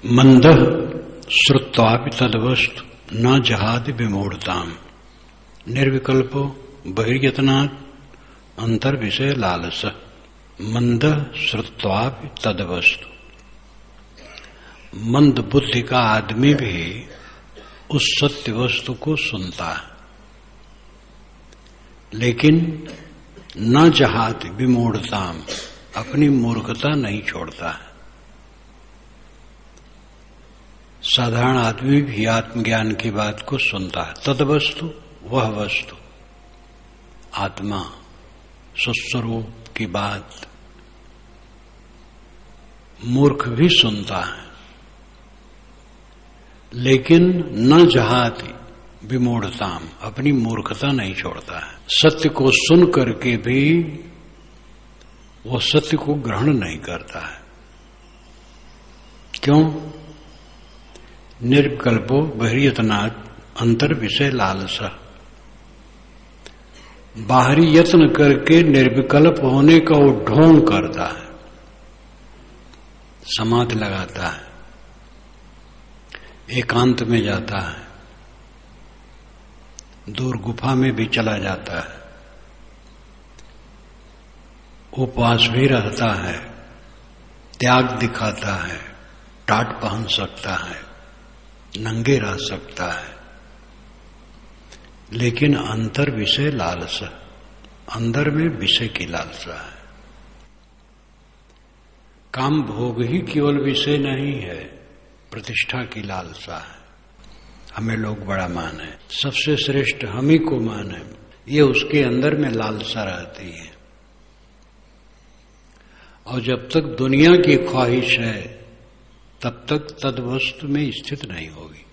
मंदः श्रुत्वापि तद्वस्तु न जहाति विमूढ़ताम् निर्विकल्पो बहिर्यतनात् अंतर्विषय लालसः। मंदः श्रुत्वापि तद्वस्तु, मंद बुद्धि का आदमी भी उस सत्य वस्तु को सुनता है, लेकिन न जहाति विमूढ़ताम्, अपनी मूर्खता नहीं छोड़ता है। साधारण आदमी भी आत्मज्ञान की बात को सुनता है। तद्वस्तु, वह वस्तु, आत्मा, स्वस्वरूप की बात मूर्ख भी सुनता है, लेकिन न जहाति विमूढ़ताम्, अपनी मूर्खता नहीं छोड़ता है। सत्य को सुन करके भी वो सत्य को ग्रहण नहीं करता है। क्यों? निर्विकल्पो बहिर्यतनात् अंतर विषय लालसा, बाहरी यत्न करके निर्विकल्प होने का वो ढोंग करता है, समाधि लगाता है, एकांत में जाता है, दूर गुफा में भी चला जाता है, उपवास भी रहता है, त्याग दिखाता है, टाट पहन सकता है, नंगे रह सकता है, लेकिन अंतर विषय लालसा, अंदर में विषय की लालसा है। काम भोग ही केवल विषय नहीं है, प्रतिष्ठा की लालसा है। हमें लोग बड़ा माने, सबसे श्रेष्ठ हम ही को माने, ये उसके अंदर में लालसा रहती है। और जब तक दुनिया की ख्वाहिश है तब तक तद्वस्तु में स्थित नहीं होगी।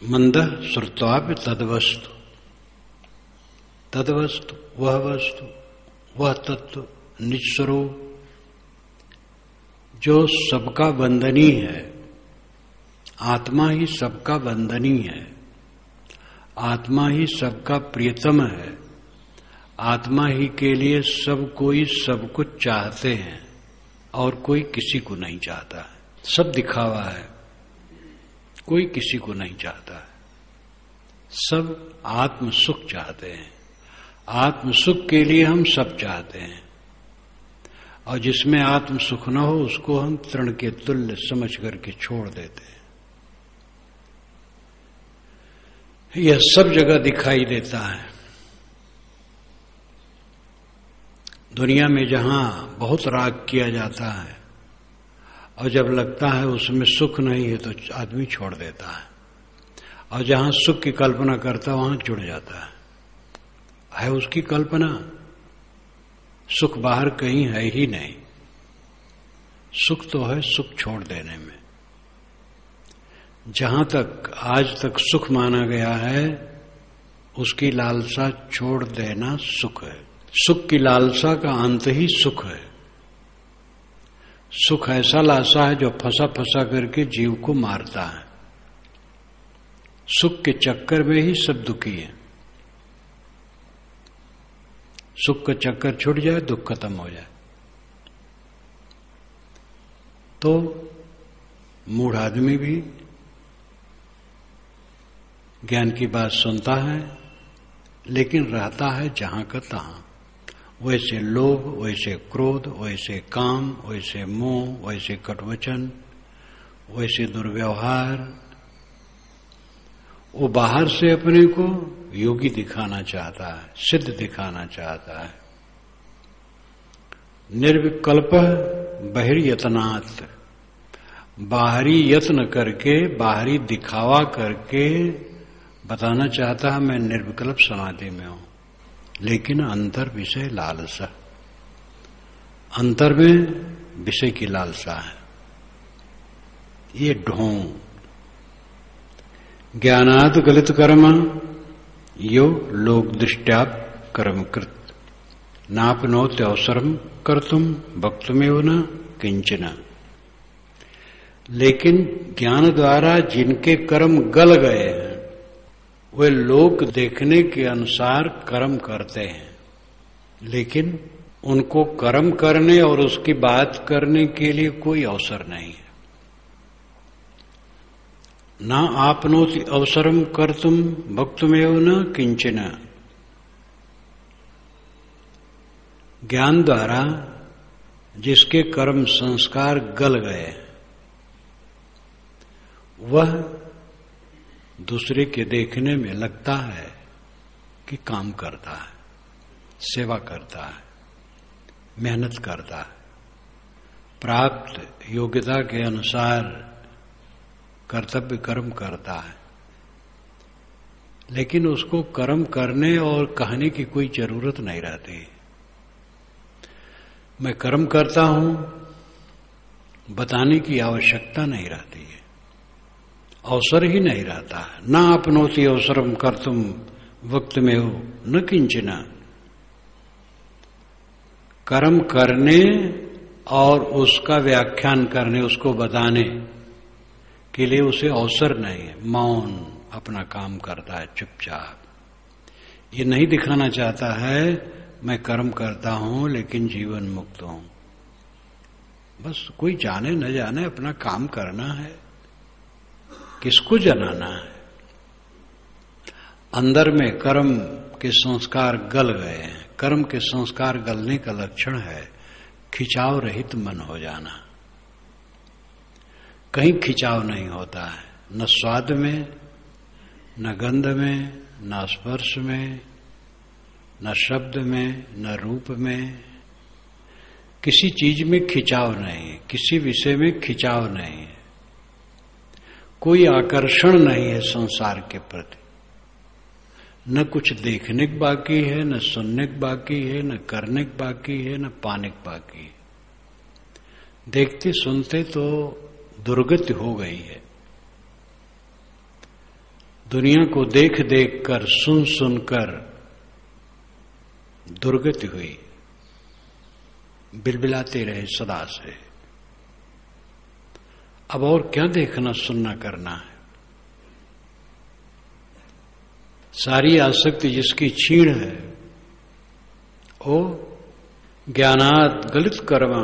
मंदः श्रुत्वापि तद्वस्तु, तद्वस्तु, वह वस्तु, वह तत्व, निज स्वरूप जो सबका वंदनीय है। आत्मा ही सबका वंदनीय है, आत्मा ही सबका प्रियतम है, आत्मा ही के लिए सब कोई सब कुछ चाहते हैं और कोई किसी को नहीं चाहता है। सब दिखावा है, कोई किसी को नहीं चाहता है। सब आत्म सुख चाहते हैं, आत्म सुख के लिए हम सब चाहते हैं, और जिसमें आत्म सुख न हो उसको हम तृण के तुल्य समझ करके छोड़ देते हैं। यह सब जगह दिखाई देता है। दुनिया में जहां बहुत राग किया जाता है और जब लगता है उसमें सुख नहीं है तो आदमी छोड़ देता है, और जहां सुख की कल्पना करता है वहां जुड़ जाता है उसकी कल्पना। सुख बाहर कहीं है ही नहीं, सुख तो है सुख छोड़ देने में। जहां तक आज तक सुख माना गया है उसकी लालसा छोड़ देना सुख है। सुख की लालसा का अंत ही सुख है। सुख ऐसा लालसा है जो फंसा फंसा करके जीव को मारता है। सुख के चक्कर में ही सब दुखी है। सुख का चक्कर छूट जाए दुख खत्म हो जाए। तो मूढ़ आदमी भी ज्ञान की बात सुनता है, लेकिन रहता है जहां का तहां। वैसे लोभ, वैसे क्रोध, वैसे काम, वैसे मोह, वैसे कटवचन, वैसे दुर्व्यवहार। वो बाहर से अपने को योगी दिखाना चाहता है, सिद्ध दिखाना चाहता है। निर्विकल्प बहिर्यतनात्, बाहरी यत्न करके, बाहरी दिखावा करके बताना चाहता है मैं निर्विकल्प समाधि में हूं, लेकिन अंतर विषय लालसा, अंतर में विषय की लालसा है। ये ढोंग। ज्ञानात् गलित कर्म यो लोक दृष्टया कर्म कृत नापनोति अवसरम कर्तुम वक्तुमेव न किंचन। लेकिन ज्ञान द्वारा जिनके कर्म गल गए हैं वे लोक देखने के अनुसार कर्म करते हैं, लेकिन उनको कर्म करने और उसकी बात करने के लिए कोई अवसर नहीं है। ना आपनोति अवसरम कर्तुम भक्तुमेव न किंचन। ज्ञान द्वारा जिसके कर्म संस्कार गल गए वह दूसरे के देखने में लगता है कि काम करता है, सेवा करता है, मेहनत करता है, प्राप्त योग्यता के अनुसार कर्तव्य कर्म करता है, लेकिन उसको कर्म करने और कहने की कोई जरूरत नहीं रहती। मैं कर्म करता हूं बताने की आवश्यकता नहीं रहती है, अवसर ही नहीं रहता है। ना अपनोति अवसरम कर्तुम वक्त में हो न किंचना। कर्म करने और उसका व्याख्यान करने, उसको बताने के लिए उसे अवसर नहीं है। मौन अपना काम करता है चुपचाप। ये नहीं दिखाना चाहता है मैं कर्म करता हूं लेकिन जीवन मुक्त हूं। बस कोई जाने न जाने अपना काम करना है, किसको जनाना है। अंदर में कर्म के संस्कार गल गए हैं। कर्म के संस्कार गलने का लक्षण है खिंचाव रहित मन हो जाना। कहीं खिंचाव नहीं होता है, न स्वाद में, न गंध में, न स्पर्श में, न शब्द में, न रूप में। किसी चीज में खिंचाव नहीं है, किसी विषय में खिंचाव नहीं है, कोई आकर्षण नहीं है संसार के प्रति। न कुछ देखने के बाकी है, न सुनने के बाकी है, न करने के बाकी है, न पाने के बाकी है। देखते सुनते तो दुर्गति हो गई है। दुनिया को देख देख कर, सुन सुनकर दुर्गति हुई। बिलबिलाते रहे सदा से। अब और क्या देखना सुनना करना है। सारी आसक्ति जिसकी छीण है वो ज्ञानात गलित कर्मा,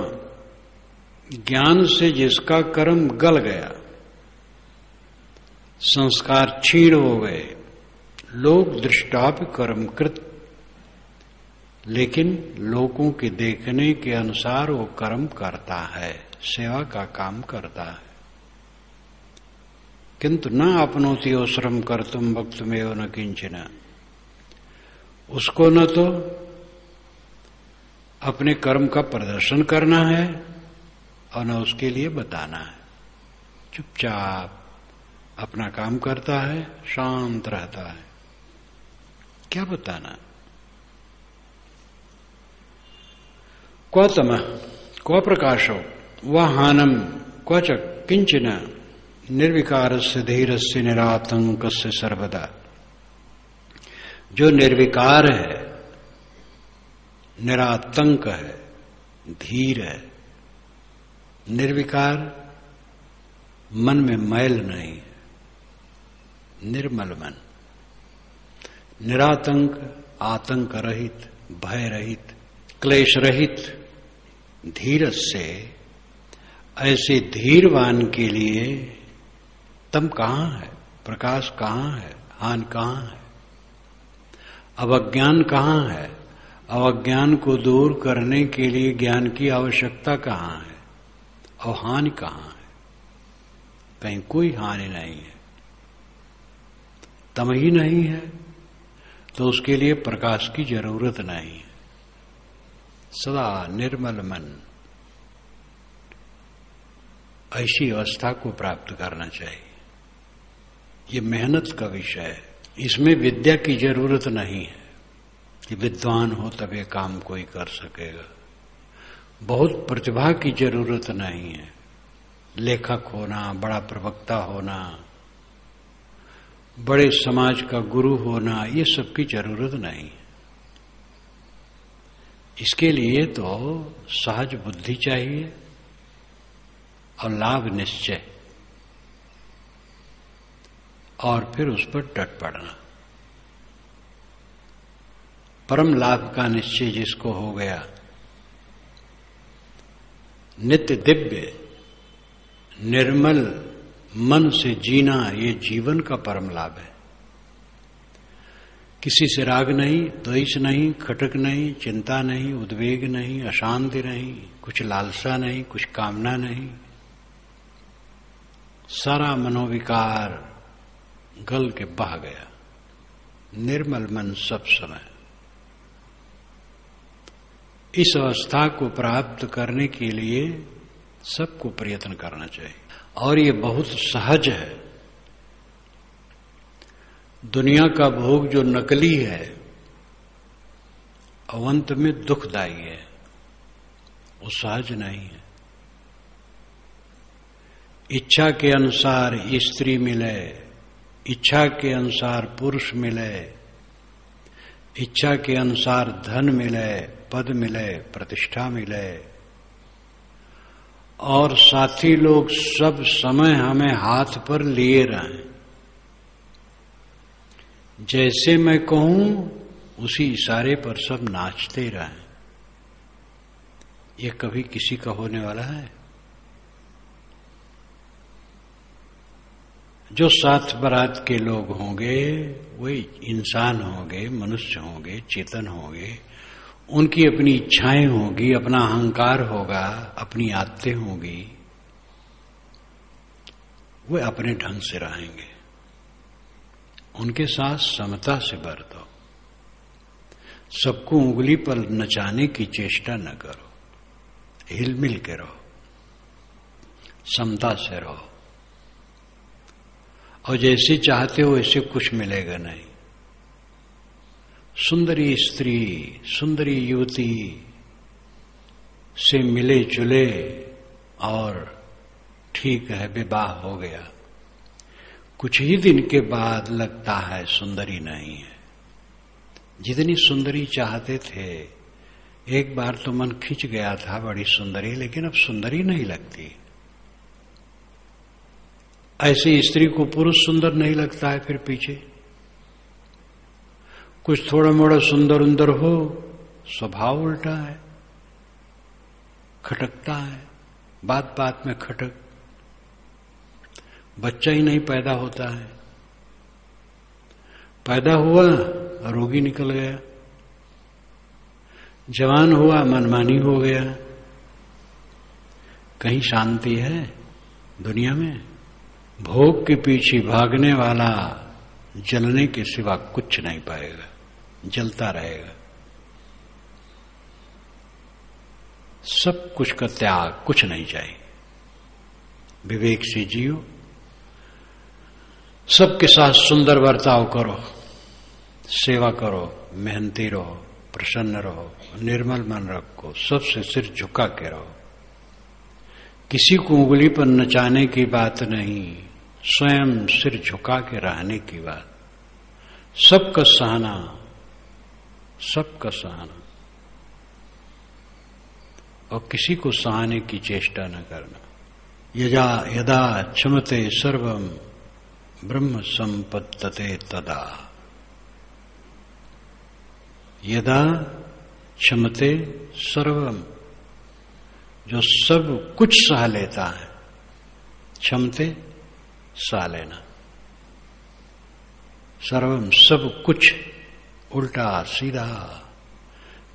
ज्ञान से जिसका कर्म गल गया, संस्कार छीण हो गए। लोग दृष्टापि कर्म कृत, लेकिन लोगों के देखने के अनुसार वो कर्म करता है, सेवा का काम करता है। किंतु न अपनोति अवसरम कर्तुम भक्तुमेव न किंचन। उसको न तो अपने कर्म का प्रदर्शन करना है और न उसके लिए बताना है। चुपचाप अपना काम करता है, शांत रहता है। क्या बताना। क्व तमः क्व प्रकाशो व हानम क्व च किंचन निर्विकारस्य धीरस्य निरातंकस्य सर्वदा। जो निर्विकार है, निरातंक है, धीर है। निर्विकार मन में मैल नहीं है, निर्मल मन। निरातंक आतंक रहित, भय रहित, क्लेश रहित। धीरज से, ऐसे धीरवान के लिए तम कहां है, प्रकाश कहां है, हान कहां है, अवज्ञान कहां है। अवज्ञान को दूर करने के लिए ज्ञान की आवश्यकता कहां है और हानि कहां है। कहीं कोई हानि नहीं है। तम ही नहीं है तो उसके लिए प्रकाश की जरूरत नहीं है। सदा निर्मल मन, ऐसी अवस्था को प्राप्त करना चाहिए। ये मेहनत का विषय है। इसमें विद्या की जरूरत नहीं है कि विद्वान हो तब ये काम कोई कर सकेगा। बहुत प्रतिभा की जरूरत नहीं है। लेखक होना, बड़ा प्रवक्ता होना, बड़े समाज का गुरु होना, ये सब की जरूरत नहीं है। इसके लिए तो सहज बुद्धि चाहिए और लाभ निश्चय, और फिर उस पर डट पड़ना। परम लाभ का निश्चय जिसको हो गया नित्य दिव्य निर्मल मन से जीना, ये जीवन का परम लाभ है। किसी से राग नहीं, द्वेष नहीं, खटक नहीं, चिंता नहीं, उद्वेग नहीं, अशांति नहीं, कुछ लालसा नहीं, कुछ कामना नहीं। सारा मनोविकार गल के बह गया, निर्मल मन सब समय। इस अवस्था को प्राप्त करने के लिए सबको प्रयत्न करना चाहिए, और ये बहुत सहज है। दुनिया का भोग जो नकली है, अवंत में दुखदायी है, वो सहज नहीं है। इच्छा के अनुसार स्त्री मिले, इच्छा के अनुसार पुरुष मिले, इच्छा के अनुसार धन मिले, पद मिले, प्रतिष्ठा मिले, और साथी लोग सब समय हमें हाथ पर लिए रहें। जैसे मैं कहूं उसी इशारे पर सब नाचते रहें। ये कभी किसी का होने वाला है? जो साथ बारात के लोग होंगे वही इंसान होंगे, मनुष्य होंगे, चेतन होंगे। उनकी अपनी इच्छाएं होगी, अपना अहंकार होगा, अपनी आदतें होगी। वे अपने ढंग से रहेंगे। उनके साथ समता से बरतो। सबको उंगली पर नचाने की चेष्टा न करो, हिलमिल के रहो, समता से रहो। और जैसे चाहते हो वैसे कुछ मिलेगा नहीं। सुंदरी स्त्री, सुंदरी युवती से मिले जुले और ठीक है विवाह हो गया, कुछ ही दिन के बाद लगता है सुंदरी नहीं है। जितनी सुंदरी चाहते थे, एक बार तो मन खिंच गया था बड़ी सुंदरी, लेकिन अब सुंदरी नहीं लगती। ऐसी स्त्री को पुरुष सुंदर नहीं लगता है। फिर पीछे कुछ थोड़ा मोड़ा सुंदर उंदर हो, स्वभाव उल्टा है, खटकता है, बात बात में खटक, बच्चा ही नहीं पैदा होता है, पैदा हुआ रोगी निकल गया, जवान हुआ मनमानी हो गया। कहीं शांति है दुनिया में? भोग के पीछे भागने वाला जलने के सिवा कुछ नहीं पाएगा, जलता रहेगा। सब कुछ का त्याग, कुछ नहीं चाहिए। विवेक से जियो, सबके साथ सुंदर बर्ताव करो, सेवा करो, मेहनती रहो, प्रसन्न रहो, निर्मल मन रखो, सबसे सिर झुका के रहो। किसी को उंगली पर नचाने की बात नहीं, स्वयं सिर झुका के रहने की बात। सबका सहना, सबका सहना, और किसी को सहाने की चेष्टा न करना। यदा क्षमते सर्वम ब्रह्म संपद्यते तदा। यदा क्षमते सर्वम, जो सब कुछ सह लेता है, क्षमते सह लेना, सर्वम सब कुछ, उल्टा सीधा,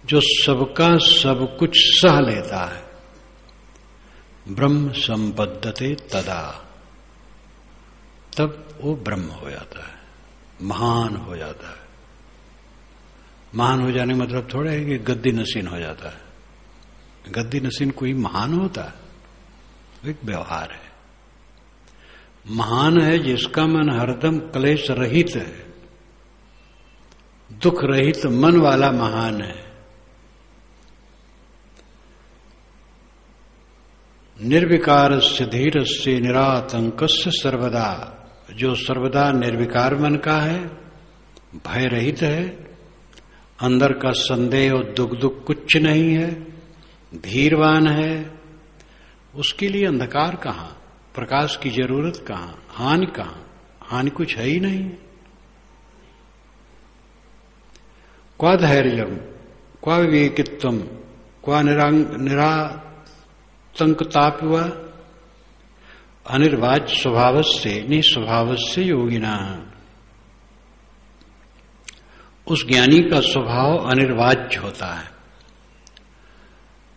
जो सबका सब कुछ सह लेता है, ब्रह्म संपद्यते तदा, तब वो ब्रह्म हो जाता है, महान हो जाता है। महान हो जाने मतलब थोड़ा है कि गद्दी नसीन हो जाता है। गद्दी नसीन कोई महान होता है? एक व्यवहार है। महान है जिसका मन हरदम क्लेश रहित है, दुख रहित मन वाला महान है। निर्विकारस्य धीरस्य निरातंकस्य सर्वदा, जो सर्वदा निर्विकार मन का है, भय रहित है, अंदर का संदेह और दुख कुछ नहीं है, धीरवान है, उसके लिए अंधकार कहां, प्रकाश की जरूरत कहां, हानि कहां? हानि कुछ है ही नहीं। क्वा धैर्यम, क्वा विवेकित्वम, क्वा तंकताप हुआ अनिर्वाच्य स्वभावस्य निस्वभावस्य योगिना। उस ज्ञानी का स्वभाव अनिर्वाच्य होता है,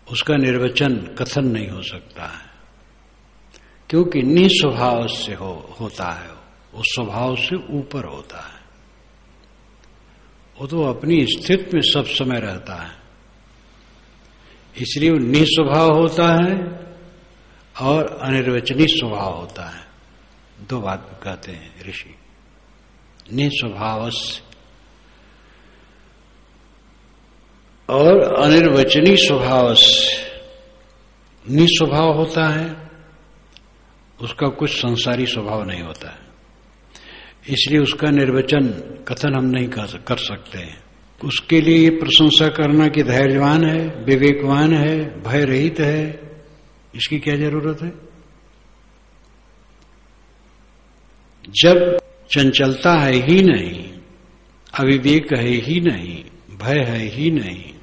उसका निर्वचन कथन नहीं हो सकता है, क्योंकि निस्वभाव से होता है, उस स्वभाव से ऊपर होता है। वो तो अपनी स्थिति में सब समय रहता है, इसलिए वो निस्वभाव होता है और अनिर्वचनीय स्वभाव होता है। दो बात कहते हैं ऋषि, निस्वभावस्य और अनिर्वचनीय स्वभाव से। निस्वभाव होता है, उसका कुछ संसारी स्वभाव नहीं होता है, इसलिए उसका निर्वचन कथन हम नहीं कर सकते हैं। उसके लिए ये प्रशंसा करना कि धैर्यवान है, विवेकवान है, भय रहित है, इसकी क्या जरूरत है? जब चंचलता है ही नहीं, अविवेक है ही नहीं, भय है ही नहीं,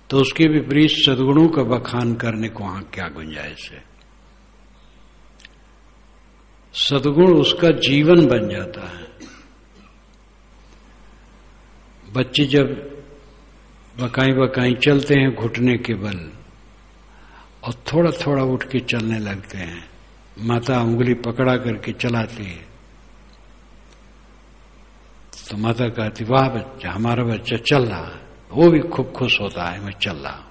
तो उसके विपरीत सद्गुणों का बखान करने को वहां क्या गुंजाइश है? सद्गुण उसका जीवन बन जाता है। बच्चे जब बकाई बकाई चलते हैं घुटने के बल और थोड़ा थोड़ा उठ के चलने लगते हैं, माता उंगली पकड़ा करके चलाती है, तो माता कहती वाह बच्चा, हमारा बच्चा चल रहा है। वो भी खूब खुश होता है, मैं चल रहा हूं।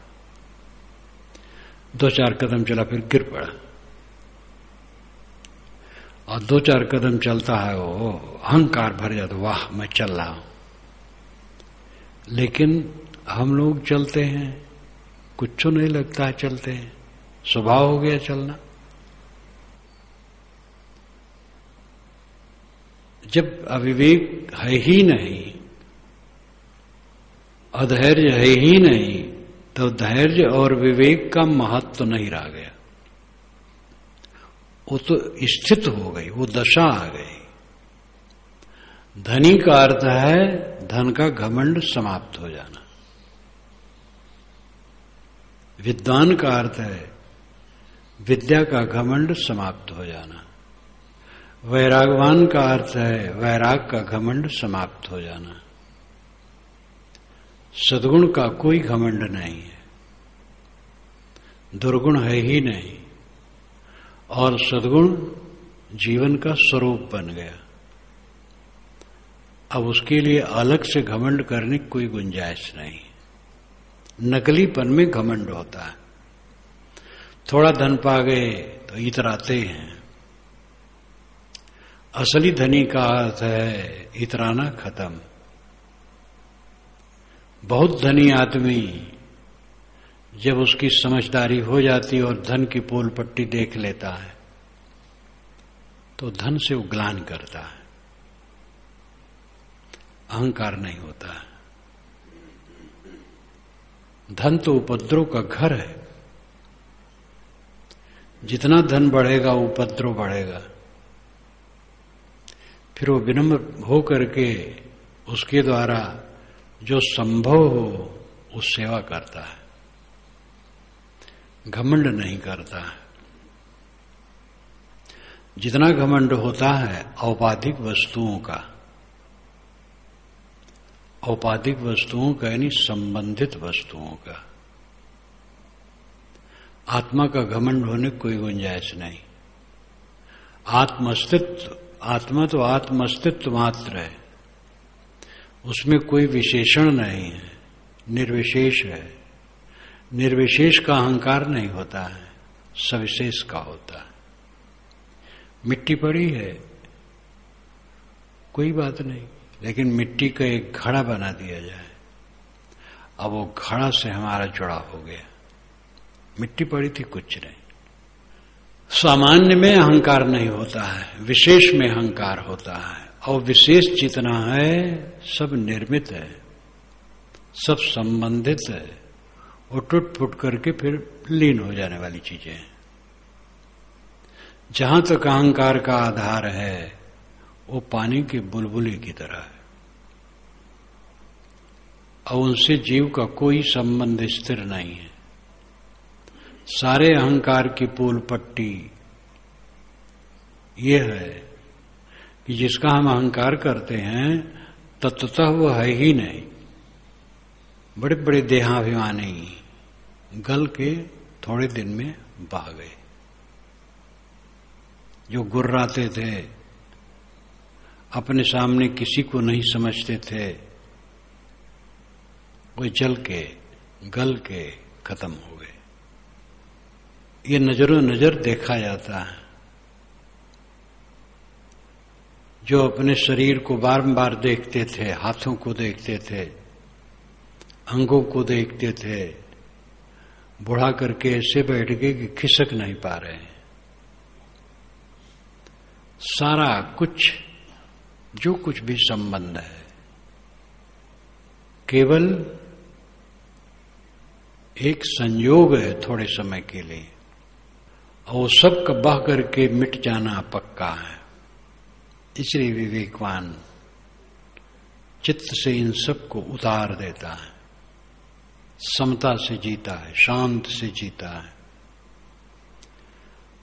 2-4 कदम चला, फिर गिर पड़ा, और 2-4 कदम चलता है, वो अहंकार भर जाता, वाह मैं चल रहा हूं। लेकिन हम लोग चलते हैं, कुछ नहीं लगता है, चलते हैं, स्वभाव हो गया चलना। जब अविवेक है ही नहीं, अधैर्य है ही नहीं, तो धैर्य और विवेक का महत्व नहीं रह गया, वो तो स्थित हो गई, वो दशा आ गई। धनी का अर्थ है धन का घमंड समाप्त हो जाना, विद्वान का अर्थ है विद्या का घमंड समाप्त हो जाना, वैरागवान का अर्थ है वैराग का घमंड समाप्त हो जाना। सद्गुण का कोई घमंड नहीं है, दुर्गुण है ही नहीं, और सद्गुण जीवन का स्वरूप बन गया। अब उसके लिए अलग से घमंड करने की कोई गुंजाइश नहीं। नकलीपन में घमंड होता है, थोड़ा धन पा गए तो इतराते हैं। असली धनी का अर्थ है इतराना खत्म। बहुत धनी आदमी जब उसकी समझदारी हो जाती और धन की पोल पट्टी देख लेता है, तो धन से उग्लान करता है, अहंकार नहीं होता है। धन तो उपद्रव का घर है, जितना धन बढ़ेगा उपद्रव बढ़ेगा। फिर वो विनम्र हो करके उसके द्वारा जो संभव हो उस सेवा करता है, घमंड नहीं करता है। जितना घमंड होता है औपाधिक वस्तुओं का, औपाधिक वस्तुओं का यानी संबंधित वस्तुओं का। आत्मा का घमंड होने कोई गुंजाइश नहीं। आत्मअस्तित्व, आत्मा तो आत्मअस्तित्व मात्र है, उसमें कोई विशेषण नहीं है, निर्विशेष है। निर्विशेष का अहंकार नहीं होता है, सविशेष का होता है। मिट्टी पड़ी है, कोई बात नहीं, लेकिन मिट्टी का एक घड़ा बना दिया जाए, अब वो घड़ा से हमारा जुड़ाव हो गया। मिट्टी पड़ी थी, कुछ नहीं। सामान्य में अहंकार नहीं होता है, विशेष में अहंकार होता है। और विशेष जितना है सब निर्मित है, सब संबंधित है, वो टूट फूट करके फिर लीन हो जाने वाली चीजें हैं। जहां तक अहंकार का आधार है वो पानी की बुलबुली की तरह है, और उनसे जीव का कोई संबंध स्थिर नहीं है। सारे अहंकार की पूल पट्टी ये है कि जिसका हम अहंकार करते हैं तत्वतः वो है ही नहीं। बड़े बड़े देहाभिमानी गल के थोड़े दिन में बह गए। जो गुर्राते थे, अपने सामने किसी को नहीं समझते थे, वो जल के गल के खत्म हो गए। ये नजरों नजर देखा जाता है। जो अपने शरीर को बारंबार देखते थे, हाथों को देखते थे, अंगों को देखते थे, बुढ़ा करके ऐसे बैठ गए कि खिसक नहीं पा रहे हैं। सारा कुछ जो कुछ भी संबंध है केवल एक संयोग है थोड़े समय के लिए, और सब का बह करके मिट जाना पक्का है। इसलिए विवेकवान चित्त से इन सब को उतार देता है, समता से जीता है, शांत से जीता है,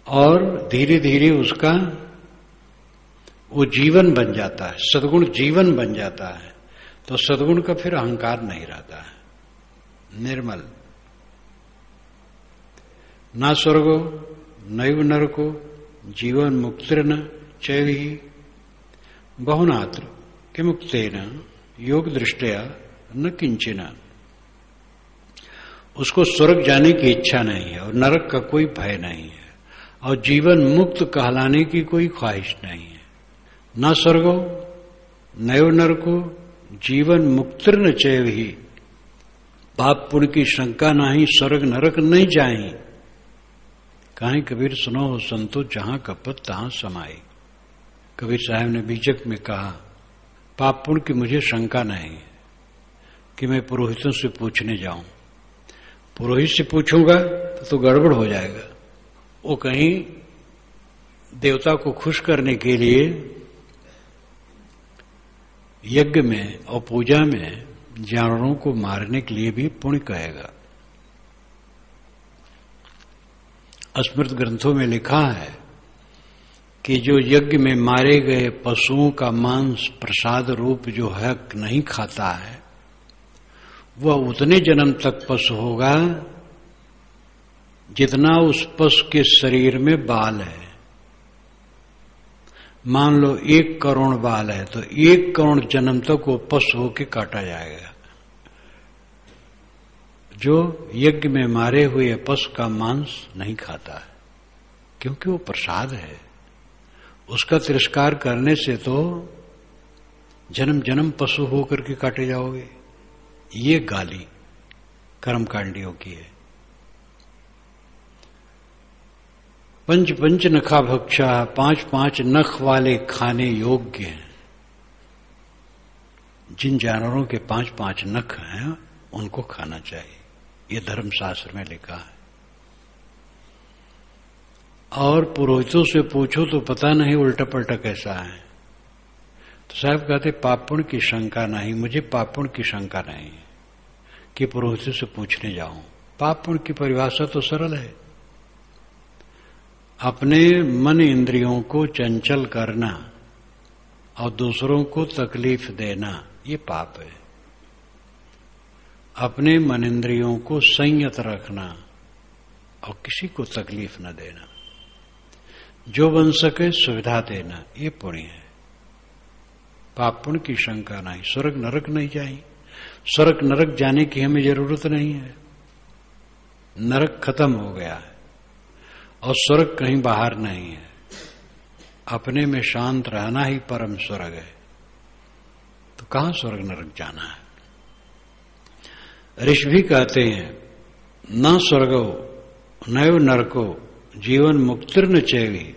और धीरे धीरे उसका वो जीवन बन जाता है, सद्गुण जीवन बन जाता है। तो सद्गुण का फिर अहंकार नहीं रहता है, निर्मल। ना स्वर्गो नैव नरको जीवन मुक्तिर्न चैवि बहुनात्र किमुक्तेन योग दृष्टया न किंचिना। उसको स्वर्ग जाने की इच्छा नहीं है और नरक का कोई भय नहीं है और जीवन मुक्त कहलाने की कोई ख्वाहिश नहीं है। न स्वर्गो नैव नरको जीवन मुक्तिर्न चैवि। पाप पुण्य की शंका नहीं, स्वर्ग नरक नहीं जाए। कहीं कबीर सुनो हो संतो, जहां कपट तहां समाई। कबीर साहब ने बीजक में कहा, पाप पुण्य की मुझे शंका नहीं कि मैं पुरोहितों से पूछने जाऊं। पुरोहित से पूछूंगा तो गड़बड़ हो जाएगा। वो कहीं देवता को खुश करने के लिए यज्ञ में और पूजा में जानवरों को मारने के लिए भी पुण्य कहेगा। स्मृत ग्रंथों में लिखा है कि जो यज्ञ में मारे गए पशुओं का मांस प्रसाद रूप जो है नहीं खाता है, वह उतने जन्म तक पशु होगा जितना उस पशु के शरीर में बाल है। मान लो 1 करोड़ बाल है तो 1 करोड़ जन्म तक वो पशु होके काटा जाएगा। जो यज्ञ में मारे हुए पशु का मांस नहीं खाता है, क्योंकि वो प्रसाद है। उसका तिरस्कार करने से तो जन्म जन्म पशु होकर के काटे जाओगे। ये गाली कर्मकांडियों की है। पंच पंच नखा भक्षा, 5 नख वाले खाने योग्य हैं। जिन जानवरों के 5 नख हैं उनको खाना चाहिए, ये धर्मशास्त्र में लिखा है। और पुरोहितों से पूछो तो पता नहीं उल्टा पलटा कैसा है। तो साहब कहते पाप पुण्य की शंका नहीं, मुझे पाप पुण्य की शंका नहीं कि पुरोहितों से पूछने जाऊं। पाप पुण्य की परिभाषा तो सरल है, अपने मन इंद्रियों को चंचल करना और दूसरों को तकलीफ देना, ये पाप है। अपने मन इंद्रियों को संयत रखना और किसी को तकलीफ न देना, जो बन सके सुविधा देना, ये पुण्य है। पाप पुण्य की शंका नहीं। स्वर्ग नरक नहीं जाए, स्वर्ग नरक जाने की हमें जरूरत नहीं है। नरक खत्म हो गया है और स्वर्ग कहीं बाहर नहीं है। अपने में शांत रहना ही परम स्वर्ग है। तो कहां स्वर्ग नरक जाना है। ऋषि भी कहते हैं न स्वर्गो नैव नरको जीवन मुक्तिर्न चैवि।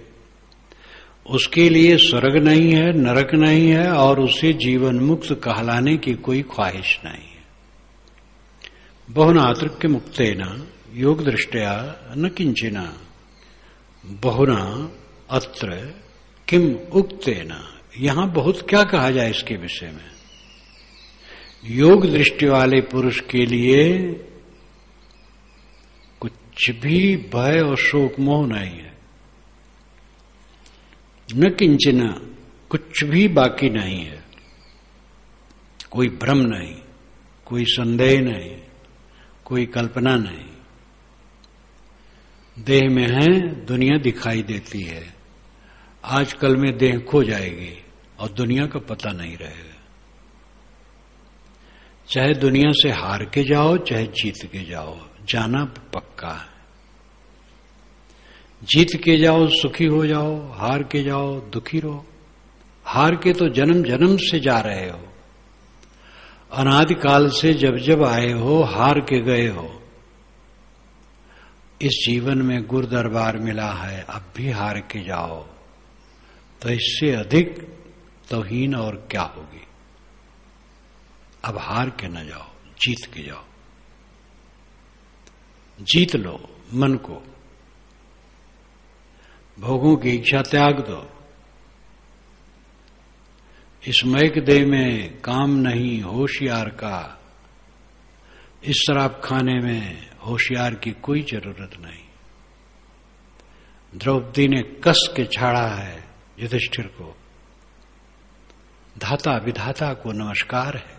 उसके लिए स्वर्ग नहीं है, नरक नहीं है और उसे जीवन मुक्त कहलाने की कोई ख्वाहिश नहीं है। बहुनात्र के मुक्तेना योग दृष्टया न किंचिना। बहुना अत्र किम उक्तेना। यहां बहुत क्या कहा जाए इसके विषय में। योग दृष्टि वाले पुरुष के लिए कुछ कुछ भी भय और शोक मोह नहीं है, न किंचन, कुछ भी बाकी नहीं है, कोई भ्रम नहीं, कोई संदेह नहीं, कोई कल्पना नहीं। देह में है, दुनिया दिखाई देती है। आजकल में देह खो जाएगी और दुनिया का पता नहीं रहेगा। चाहे दुनिया से हार के जाओ, चाहे जीत के जाओ, जाना पक्का है। जीत के जाओ सुखी हो जाओ, हार के जाओ दुखी रहो। हार के तो जन्म जन्म से जा रहे हो, अनादिकाल से जब जब आए हो हार के गए हो। इस जीवन में गुरु दरबार मिला है, अब भी हार के जाओ तो इससे अधिक तौहीन और क्या होगी। अब हार के न जाओ, जीत के जाओ। जीत लो मन को, भोगों की इच्छा त्याग दो। इस मैक देह में काम नहीं होशियार का, इस शराब खाने में होशियार की कोई जरूरत नहीं। द्रौपदी ने कस के छाड़ा है युधिष्ठिर को। धाता विधाता को नमस्कार है,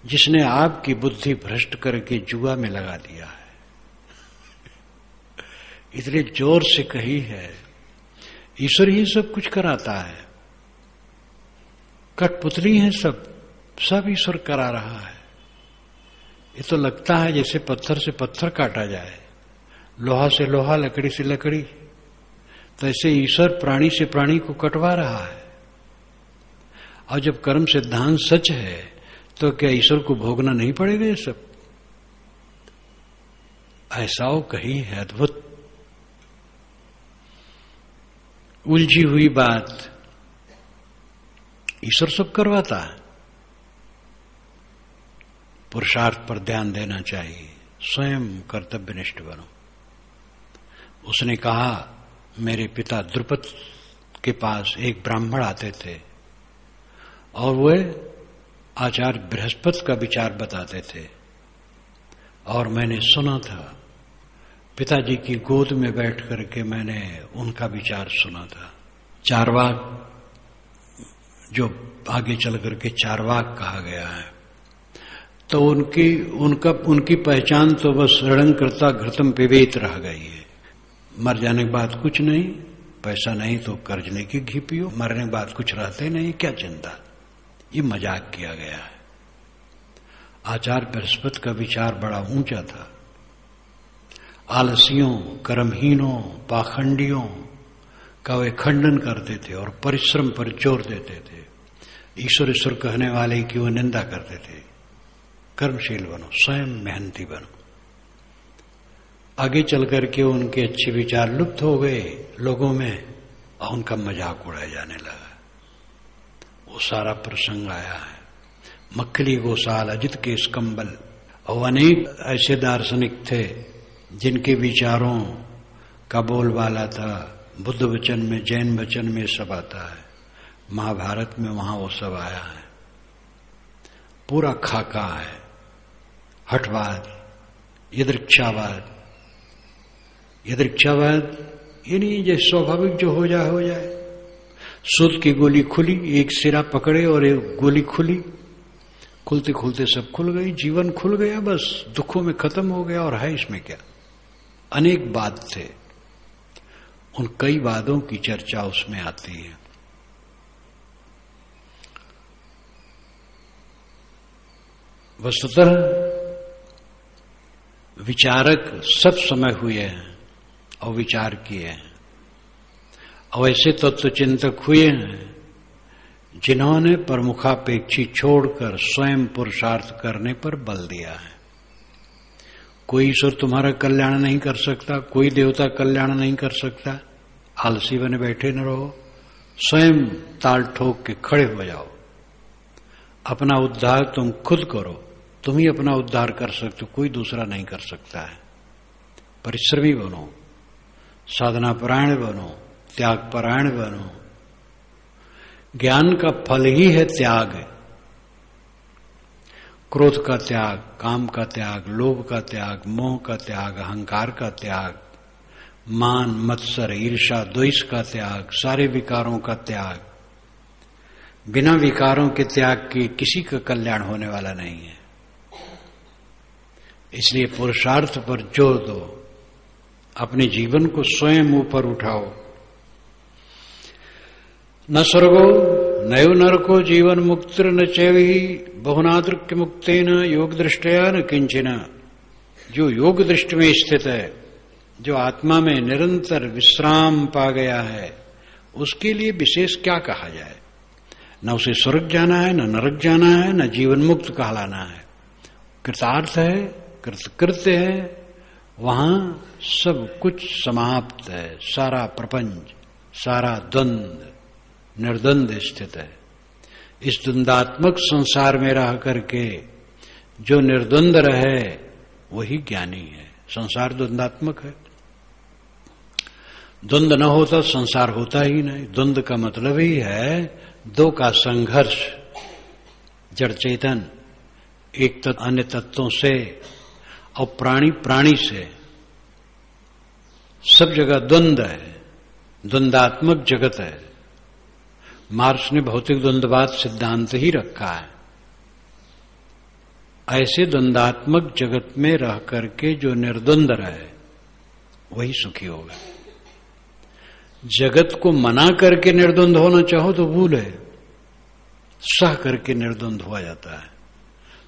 जिसने आपकी बुद्धि भ्रष्ट करके जुआ में लगा दिया है। इतने जोर से कही है, ईश्वर ही सब कुछ कराता है। कठपुतली है सब ईश्वर करा रहा है। ये तो लगता है जैसे पत्थर से पत्थर काटा जाए, लोहा से लोहा, लकड़ी से लकड़ी। तो ऐसे ईश्वर प्राणी से प्राणी को कटवा रहा है। और जब कर्म सिद्धांत सच है तो क्या ईश्वर को भोगना नहीं पड़ेगा ये सब? ऐसा वो कही है अद्भुत उलझी हुई बात। ईश्वर सब करवाता है। पुरुषार्थ पर ध्यान देना चाहिए, स्वयं कर्तव्यनिष्ठ बनो। उसने कहा, मेरे पिता द्रुपद के पास एक ब्राह्मण आते थे और वह आचार्य बृहस्पति का विचार बताते थे और मैंने सुना था। पिताजी की गोद में बैठ करके मैंने उनका विचार सुना था। चारवाक, जो आगे चल करके चारवाक कहा गया है, तो उनकी पहचान तो बस ऋणंकृता घृतम पिबेत रह गई है। मर जाने के बाद कुछ नहीं, पैसा नहीं तो कर्ज लेके घी पियो, मरने के बाद कुछ रहते नहीं, क्या चिंता। ये मजाक किया गया है। आचार्य बृहस्पति का विचार बड़ा ऊंचा था। आलसियों, कर्महीनों, पाखंडियों का वे खंडन करते थे और परिश्रम पर जोर देते थे। ईश्वर ईश्वर कहने वाले की वो निंदा करते थे। कर्मशील बनो, स्वयं मेहनती बनो। आगे चल करके उनके अच्छे विचार लुप्त हो गए लोगों में और उनका मजाक उड़ाया जाने लगा। वो सारा प्रसंग आया है। मक्खली गोसाल, अजित केश कंबल और अनेक ऐसे दार्शनिक थे जिनके विचारों का बोलबाला था। बुद्ध वचन में, जैन वचन में सब आता है। महाभारत में वहां वो सब आया है। पूरा खाका है। हठवाद, यदृच्छावाद। यदृच्छावाद ये नहीं जैसे स्वाभाविक जो हो जाए। सूत की गोली खुली, एक सिरा पकड़े और एक गोली खुली, खुलते खुलते सब खुल गई, जीवन खुल गया, बस दुखों में खत्म हो गया। और है इसमें क्या? अनेक वाद थे। उन कई वादों की चर्चा उसमें आती है। वस्तुतः विचारक सब समय हुए हैं और विचार किए हैं, और ऐसे तत्वचिंतक हुए हैं जिन्होंने प्रमुखापेक्षी छोड़कर स्वयं पुरुषार्थ करने पर बल दिया है। कोई ईश्वर तुम्हारा कल्याण नहीं कर सकता, कोई देवता कल्याण नहीं कर सकता। आलसी बने बैठे न रहो, स्वयं ताल ठोक के खड़े हो जाओ। अपना उद्धार तुम खुद करो। तुम ही अपना उद्धार कर सकते हो, कोई दूसरा नहीं कर सकता है। परिश्रमी बनो, साधना परायण बनो, त्याग परायण बनो। ज्ञान का फल ही है त्याग। क्रोध का त्याग, काम का त्याग, लोभ का त्याग, मोह का त्याग, अहंकार का त्याग, मान, मत्सर, ईर्ष्या, द्वेष का त्याग, सारे विकारों का त्याग। बिना विकारों के त्याग के किसी का कल्याण होने वाला नहीं है। इसलिए पुरुषार्थ पर जोर दो, अपने जीवन को स्वयं ऊपर उठाओ। न स्वर्गो नयो नरको जीवन मुक्तिर न चैवहि बहुनादृक्य मुक्तेन योग दृष्टया न किंचन। जो योग दृष्टि में स्थित है, जो आत्मा में निरंतर विश्राम पा गया है, उसके लिए विशेष क्या कहा जाए। न उसे स्वर्ग जाना है, न नरक जाना है, न जीवन मुक्त कहलाना है। कृतार्थ है, कृतकृत्य है, वहां सब कुछ समाप्त है। सारा प्रपंच, सारा द्वंद निर्द्वंद स्थित है। इस द्वंदात्मक संसार में रह करके जो निर्द्वंद रहे वही ज्ञानी है। संसार द्वंदात्मक है, द्वंद न होता संसार होता ही नहीं। द्वंद का मतलब ही है दो का संघर्ष। जड़ चेतन एक तत्व अन्य तत्वों से और प्राणी प्राणी से, सब जगह द्वंद है, द्वंदात्मक जगत है। मार्क्स ने भौतिक द्वंद्ववाद सिद्धांत ही रखा है। ऐसे द्वंदात्मक जगत में रह करके जो निर्द्वंद रहे वही सुखी होगा। जगत को मना करके निर्द्वंद होना चाहो तो भूल है, सह करके निर्द्वंद हुआ जाता है।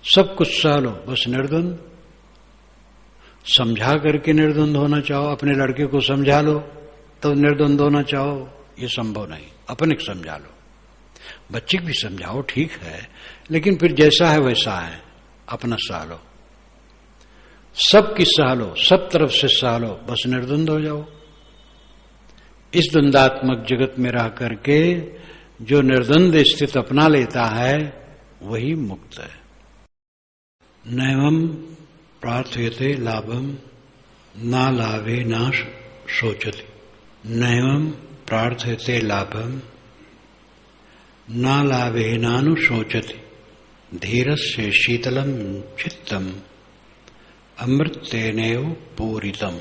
सब कुछ सह लो, बस निर्द्वंद। समझा करके निर्द्वंद होना चाहो, अपने लड़के को समझा लो तो निर्द्वंद होना चाहो, ये संभव नहीं। अपने को समझा लो, बच्चे को भी समझाओ, ठीक है, लेकिन फिर जैसा है वैसा है, अपना सह लो। सबकी सह लो, सब तरफ से सह लो, बस निर्द्वंद हो जाओ। इस द्वंदात्मक जगत में रह करके जो निर्द्वंद स्थित अपना लेता है वही मुक्त है। नैवं प्रार्थयते लाभम ना लाभे ना शोचति। नैवं प्रार्थयते लाभम ना लाभे नानुशोचति। धीरस्य शीतलम चित्तम अमृतेनैव पूरितम।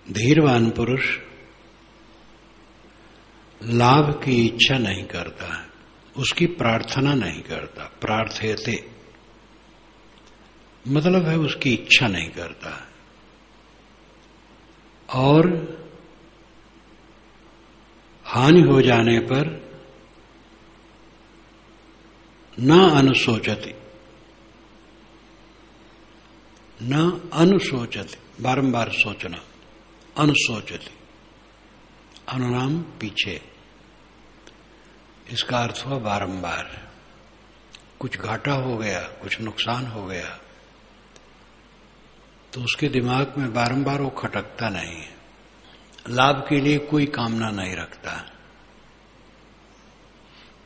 धीरवान पुरुष लाभ की इच्छा नहीं करता है, उसकी प्रार्थना नहीं करता। प्रार्थयते मतलब है उसकी इच्छा नहीं करता है, और हानि हो जाने पर न अनुशोचति, न अनुशोचति, बारंबार सोचना, अनुशोचति, अनुनाम पीछे, इसका अर्थ हुआ बारंबार। कुछ घाटा हो गया, कुछ नुकसान हो गया तो उसके दिमाग में बारंबार वो खटकता नहीं है। लाभ के लिए कोई कामना नहीं रखता।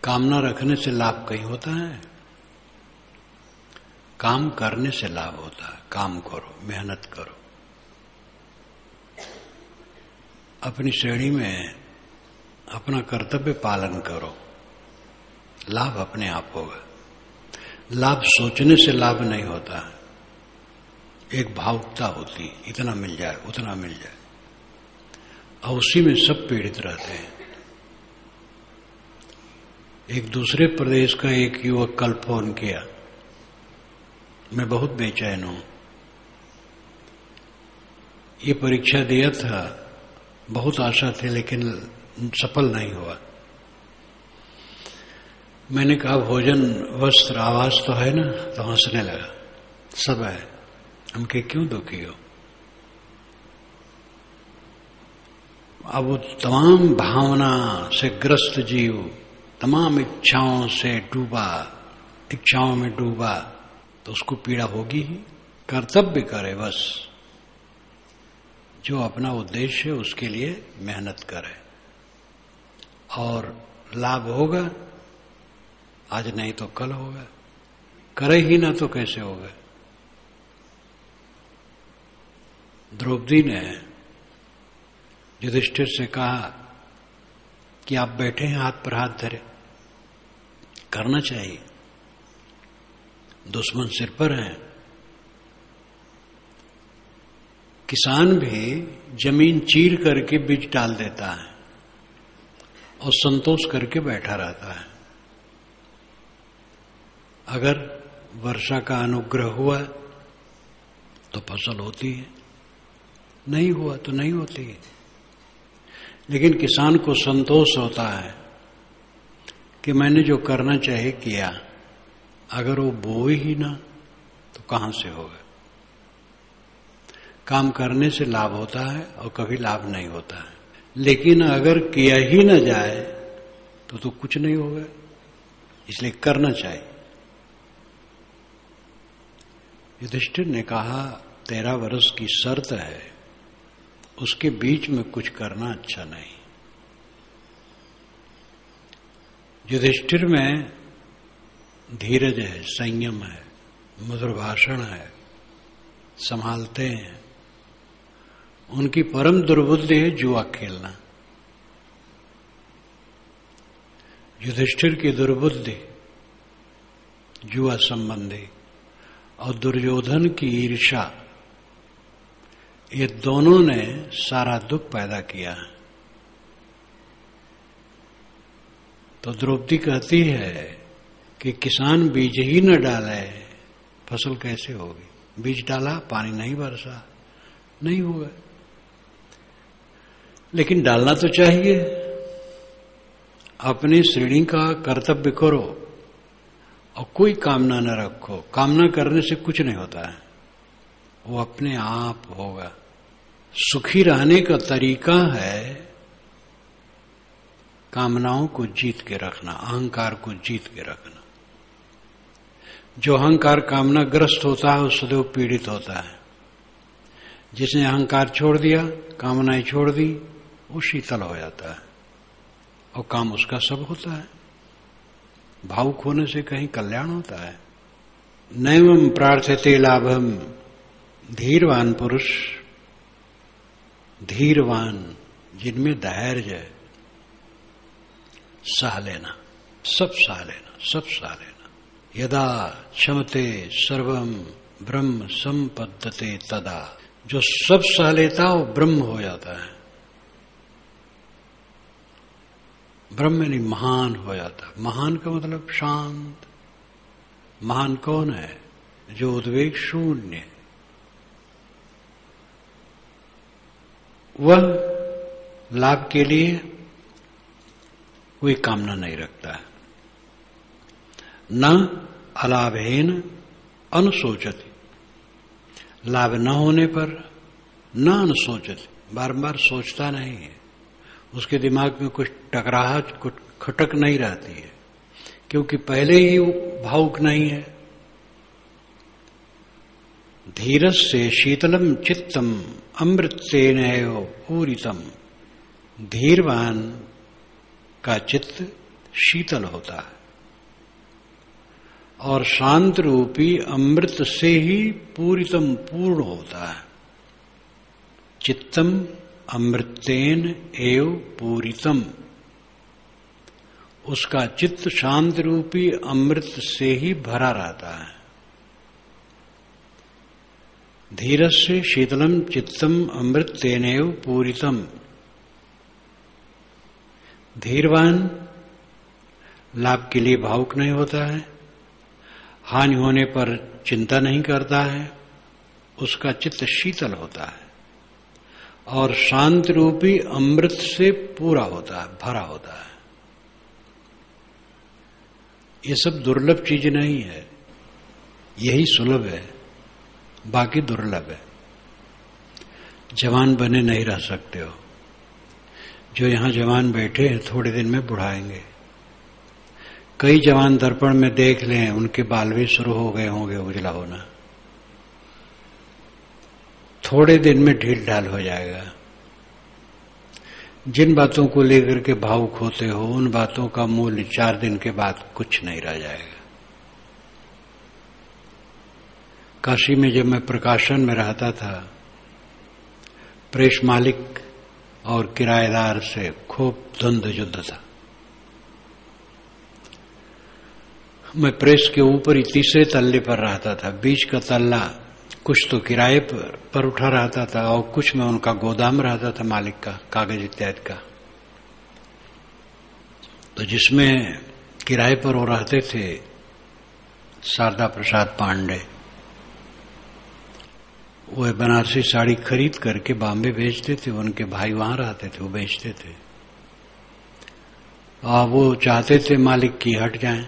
कामना रखने से लाभ कहीं होता है? काम करने से लाभ होता है। काम करो, मेहनत करो, अपनी श्रेणी में अपना कर्तव्य पालन करो, लाभ अपने आप होगा। लाभ सोचने से लाभ नहीं होता है। एक भावुकता होती है, इतना मिल जाए, उतना मिल जाए, और उसी में सब पीड़ित रहते हैं। एक दूसरे प्रदेश का एक युवक कल फोन किया, मैं बहुत बेचैन हूं, ये परीक्षा दिया था, बहुत आशा थी लेकिन सफल नहीं हुआ। मैंने कहा भोजन, वस्त्र, आवास तो है ना? तो हंसने लगा। सब है। हम कहे क्यों दुखी हो? अब वो तमाम भावना से ग्रस्त जीव, तमाम इच्छाओं से डूबा, इच्छाओं में डूबा, तो उसको पीड़ा होगी ही। कर्तव्य करे बस, जो अपना उद्देश्य है उसके लिए मेहनत करे, और लाभ होगा, आज नहीं तो कल होगा। करे ही ना तो कैसे होगा? द्रौपदी ने युधिष्ठिर से कहा कि आप बैठे हैं हाथ पर हाथ धरे, करना चाहिए। दुश्मन सिर पर हैं। किसान भी जमीन चीर करके बीज डाल देता है और संतोष करके बैठा रहता है। अगर वर्षा का अनुग्रह हुआ तो फसल होती है, नहीं हुआ तो नहीं होती है। लेकिन किसान को संतोष होता है कि मैंने जो करना चाहिए किया, अगर वो बोए ही ना तो कहां से होगा। काम करने से लाभ होता है और कभी लाभ नहीं होता है, लेकिन अगर किया ही न जाए तो कुछ नहीं होगा। इसलिए करना चाहिए। युधिष्ठिर ने कहा 13 वर्ष की शर्त है, उसके बीच में कुछ करना अच्छा नहीं। युधिष्ठिर में धीरज है, संयम है, मधुर भाषण है, संभालते हैं। उनकी परम दुर्बुद्धि है जुआ खेलना। युधिष्ठिर की दुर्बुद्धि जुआ संबंधी और दुर्योधन की ईर्ष्या, ये दोनों ने सारा दुख पैदा किया। तो द्रौपदी कहती है कि किसान बीज ही न डाले फसल कैसे होगी। बीज डाला, पानी नहीं बरसा, नहीं होगा। लेकिन डालना तो चाहिए। अपनी श्रेणी का कर्तव्य करो और कोई कामना न रखो। कामना करने से कुछ नहीं होता है, वो अपने आप होगा। सुखी रहने का तरीका है कामनाओं को जीत के रखना, अहंकार को जीत के रखना। जो अहंकार कामना ग्रस्त होता है वो सदैव पीड़ित होता है। जिसने अहंकार छोड़ दिया, कामनाएं छोड़ दी, वो शीतल हो जाता है और काम उसका सब होता है। भावुक होने से कहीं कल्याण होता है। नैवं प्रार्थ्यते लाभम, धीरवान पुरुष, धीरवान जिनमें धैर्य है, सह लेना, सब सह लेना, सब सह लेना। यदा क्षमते सर्वम ब्रह्म संपद्यते तदा, जो सब सह लेता वो ब्रह्म हो जाता है। ब्रह्म नहीं, महान हो जाता। महान का मतलब शांत। महान कौन है? जो उद्वेग शून्य, वह लाभ के लिए कोई कामना नहीं रखता है। न अलाभेन अनुशोचति, लाभ न होने पर न अनुशोचति, बार बार सोचता नहीं है। उसके दिमाग में कुछ टकराहट, कुछ खटक नहीं रहती है, क्योंकि पहले ही वो भावुक नहीं है। धीरस्य शीतलम चित्तम अमृतेनैव पूरितम, धीरवान का चित्त शीतल होता है और शांत रूपी अमृत से ही पूरितम, पूर्ण होता है। चित्तम अमृतेन एव पूरितम, उसका चित्त शांत रूपी अमृत से ही भरा रहता है। धीरस्य शीतलम चित्तम अमृतेनैव पूरितम, धीरवान लाभ के लिए भावुक नहीं होता है, हानि होने पर चिंता नहीं करता है, उसका चित्त शीतल होता है और शांत रूपी अमृत से पूरा होता है, भरा होता है। ये सब दुर्लभ चीज नहीं है, यही सुलभ है, बाकी दुर्लभ है। जवान बने नहीं रह सकते हो। जो यहां जवान बैठे हैं थोड़े दिन में बुढ़ाएंगे। कई जवान दर्पण में देख लें, उनके बाल भी शुरू हो गए होंगे उजला होना, थोड़े दिन में ढील ढाल हो जाएगा। जिन बातों को लेकर के भावुक होते हो, उन बातों का मूल्य 4 दिन के बाद कुछ नहीं रह जाएगा। काशी में जब मैं प्रकाशन में रहता था, प्रेस मालिक और किराएदार से खूब द्वंद्व युद्ध था। मैं प्रेस के ऊपर ही तीसरे तल्ले पर रहता था। बीच का तल्ला कुछ तो किराए पर उठा रहता था और कुछ में उनका गोदाम रहता था मालिक का, कागज इत्यादि का। तो जिसमें किराए पर वो रहते थे शारदा प्रसाद पांडे, वो बनारसी साड़ी खरीद करके बॉम्बे भेजते थे। उनके भाई वहां रहते थे, वो बेचते थे। और वो चाहते थे मालिक की हट जाएं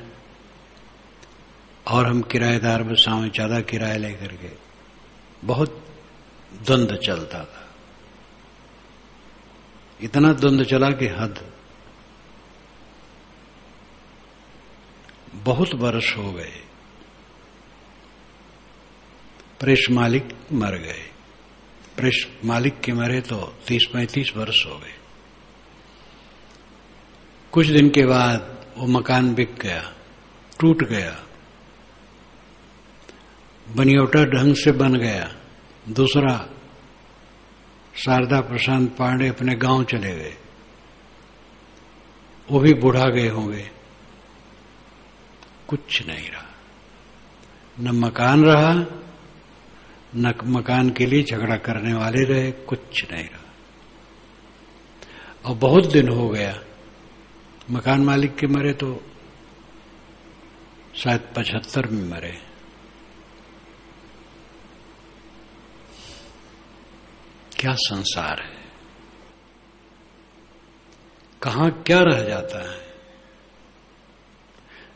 और हम किराएदार बसावें ज्यादा किराया लेकर के। बहुत द्वंद्व चलता था, इतना द्वंद्व चला कि हद। बहुत वर्ष हो गए, प्रेस मालिक मर गए। प्रेस मालिक के मरे तो 30-35 वर्ष हो गए। कुछ दिन के बाद वो मकान बिक गया, टूट गया, बनियोटा ढंग से बन गया। दूसरा शारदा प्रसाद पांडे अपने गांव चले गए। वो भी बुढ़ा गए होंगे। कुछ नहीं रहा, न मकान रहा, न मकान के लिए झगड़ा करने वाले रहे, कुछ नहीं रहा। और बहुत दिन हो गया मकान मालिक के मरे तो शायद 75 में मरे। क्या संसार है, कहां क्या रह जाता है।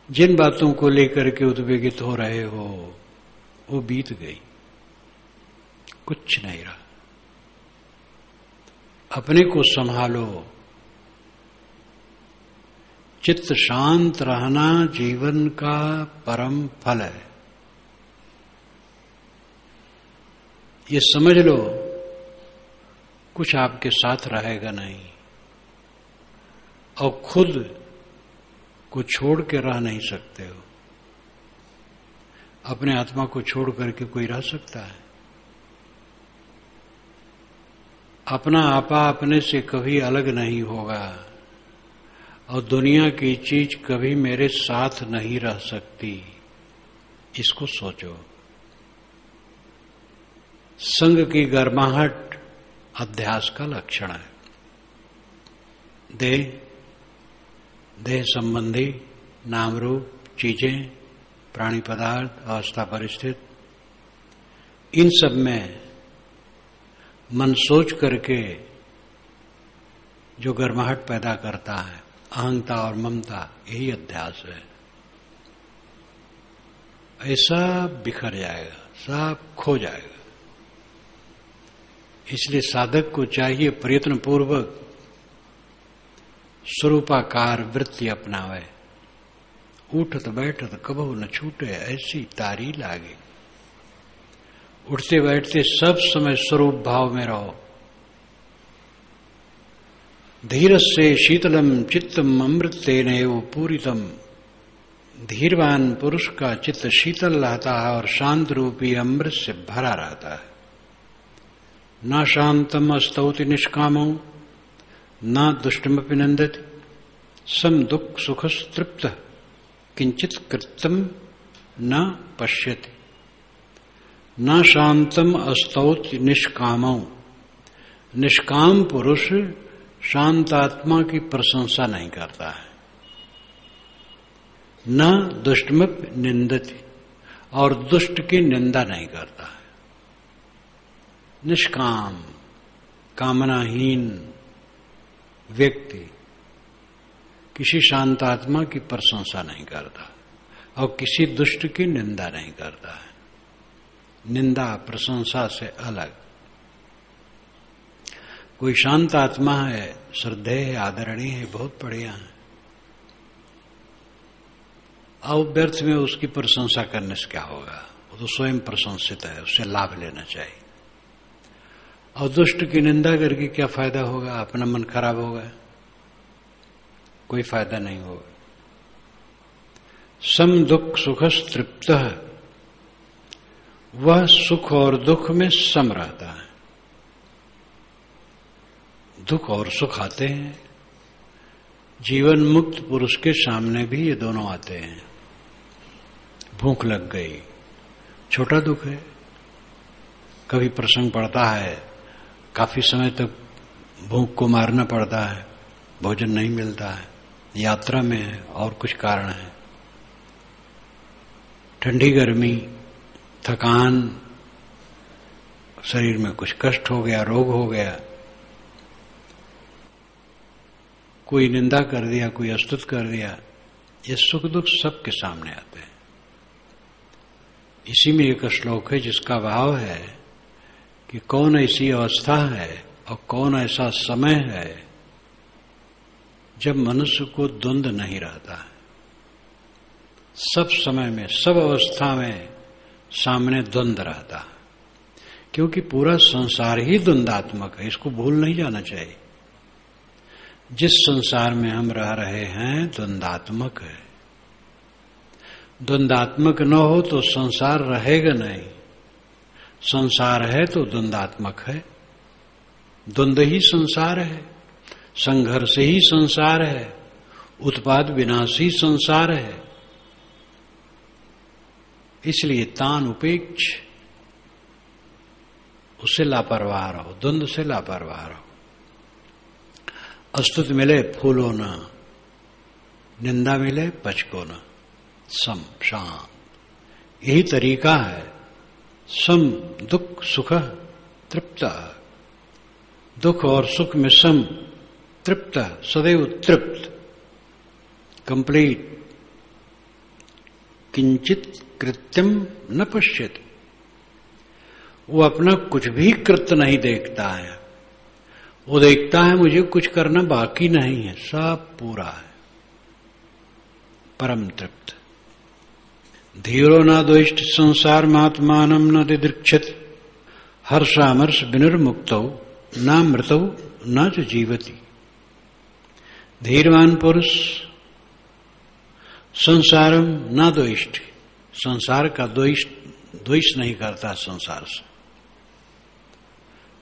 जिन बातों को लेकर के उद्वेगित हो रहे हो वो बीत गई, कुछ नहीं रहा। अपने को संभालो। चित्त शांत रहना जीवन का परम फल है। ये समझ लो, कुछ आपके साथ रहेगा नहीं और खुद को छोड़ के रह नहीं सकते हो। अपने आत्मा को छोड़ करके कोई रह सकता है? अपना आपा अपने से कभी अलग नहीं होगा और दुनिया की चीज कभी मेरे साथ नहीं रह सकती। इसको सोचो। संग की गर्माहट अध्यास का लक्षण है। देह संबंधी नाम रूप चीजें, प्राणी पदार्थ, अवस्था परिस्थिति, इन सब में मन सोच करके जो गर्माहट पैदा करता है, अहंता और ममता, यही अध्यास है। ऐसा बिखर जाएगा, सब खो जाएगा। इसलिए साधक को चाहिए प्रयत्न पूर्वक स्वरूपाकार वृत्ति अपनावे। उठत बैठत कबहू न छूटे, ऐसी तारी लागे। उठते बैठते सब समय स्वरूप भाव में रहो। धीरस्य शीतलम चित्तम अमृतेनैव पूरितम। धीरवान पुरुष का चित्त शीतल रहता है और शांत रूपी अमृत से भरा रहता है। न शांतम अस्तौति निष्कामो न दुष्टमपि नंदति। सम दुख सुखस्तृप्त किंचित कृतम न पश्यति। न शांतम अस्तौति निष्कामो। निष्काम पुरुष शांत आत्मा की प्रशंसा नहीं करता है। न दुष्टमपि निंदति, और दुष्ट की निंदा नहीं करता है। निष्काम, कामनाहीन व्यक्ति किसी शांत आत्मा की प्रशंसा नहीं करता और किसी दुष्ट की निंदा नहीं करता है। निंदा प्रशंसा से अलग। कोई शांत आत्मा है, श्रद्धेय है, आदरणीय है, बहुत बढ़िया है, अब व्यर्थ में उसकी प्रशंसा करने से क्या होगा? वो तो स्वयं प्रशंसित है, उससे लाभ लेना चाहिए। और दुष्ट की निंदा करके क्या फायदा होगा? अपना मन खराब होगा, कोई फायदा नहीं होगा। सम दुख सुखस तृप्त, वह सुख और दुख में सम रहता है। दुख और सुख आते हैं, जीवन मुक्त पुरुष के सामने भी ये दोनों आते हैं। भूख लग गई, छोटा दुख है। कभी प्रसंग पड़ता है, काफी समय तक भूख को मारना पड़ता है, भोजन नहीं मिलता है, यात्रा में है और कुछ कारण है, ठंडी गर्मी, थकान, शरीर में कुछ कष्ट हो गया, रोग हो गया, कोई निंदा कर दिया, कोई अस्तुत कर दिया, ये सुख दुख सबके सामने आते हैं। इसी में एक श्लोक है जिसका भाव है कि कौन ऐसी अवस्था है और कौन ऐसा समय है जब मनुष्य को द्वंद्व नहीं रहता है। सब समय में, सब अवस्था में सामने द्वंद्व रहता है, क्योंकि पूरा संसार ही द्वंद्वात्मक है, इसको भूल नहीं जाना चाहिए। जिस संसार में हम रह रहे हैं द्वंद्वात्मक है। द्वंद्वात्मक न हो तो संसार रहेगा नहीं, संसार है तो द्वंद्वात्मक है, द्वंद्व ही संसार है, संघर्ष ही संसार है, उत्पाद विनाश ही संसार है। इसलिए तान उपेक्ष, उससे लापरवाह रहो, द्वंद्व से लापरवाह रहो। अस्तुत मिले फूलो न, निंदा मिले पचको न, सम शांत, यही तरीका है। सम दुख सुख तृप्त, दुख और सुख में सम, तृप्त, सदैव तृप्त, कंप्लीट, किंचित कृत्यम न पश्यति, वो अपना कुछ भी कृत्य नहीं देखता है, वो देखता है मुझे कुछ करना बाकी नहीं है, सब पूरा है, परम तृप्त। धीरो न द्वेष्ट संसार महात्मानम न दिदृक्षति, हर्षामर्ष विनिर्मुक्तौ न मृतौ न च जीवति। धीरवान पुरुष संसारम न द्वेष्ट, संसार का द्वेष नहीं करता, संसार से,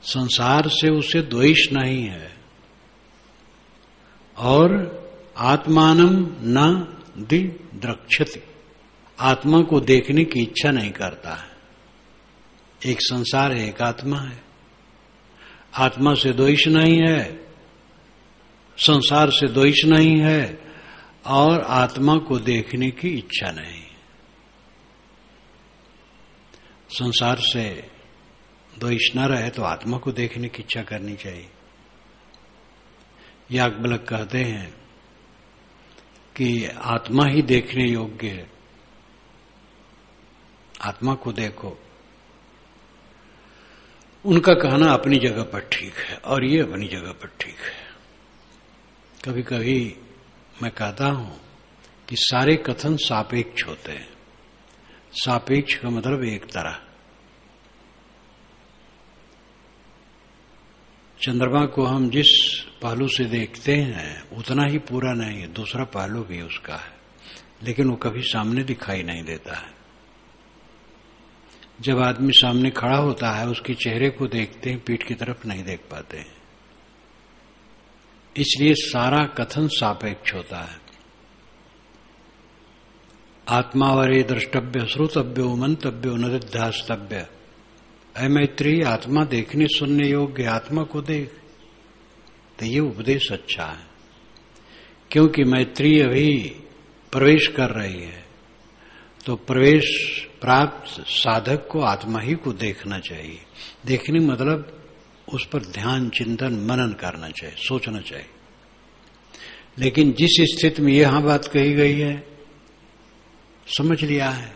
संसार से उसे द्वेष नहीं है। और आत्मानम न दिद्रक्षति, आत्मा को देखने की इच्छा नहीं करता है। एक संसार है, एक आत्मा है, आत्मा से द्वेष नहीं है, संसार से द्वेष नहीं है, और आत्मा को देखने की इच्छा नहीं। संसार से द्वेष न रहे तो आत्मा को देखने की इच्छा करनी चाहिए। याज्ञवल्क्य कहते हैं कि आत्मा ही देखने योग्य है, आत्मा को देखो। उनका कहना अपनी जगह पर ठीक है और ये अपनी जगह पर ठीक है। कभी कभी मैं कहता हूं कि सारे कथन सापेक्ष होते हैं। सापेक्ष का मतलब एक तरह। चंद्रमा को हम जिस पहलू से देखते हैं उतना ही पूरा नहीं है, दूसरा पहलू भी उसका है, लेकिन वो कभी सामने दिखाई नहीं देता है। जब आदमी सामने खड़ा होता है उसके चेहरे को देखते हैं, पीठ की तरफ नहीं देख पाते हैं। इसलिए सारा कथन सापेक्ष होता है। आत्मावरे द्रष्टव्य श्रोतव्यो मंतव्यो निध्यास्तव्य। ऐ मैत्री, आत्मा देखने सुनने योग्य, आत्मा को देख। तो ये उपदेश अच्छा है, क्योंकि मैत्री अभी प्रवेश कर रही है, तो प्रवेश प्राप्त साधक को आत्मा ही को देखना चाहिए। देखने मतलब उस पर ध्यान, चिंतन, मनन करना चाहिए, सोचना चाहिए। लेकिन जिस स्थिति में यहां बात कही गई है समझ लिया है,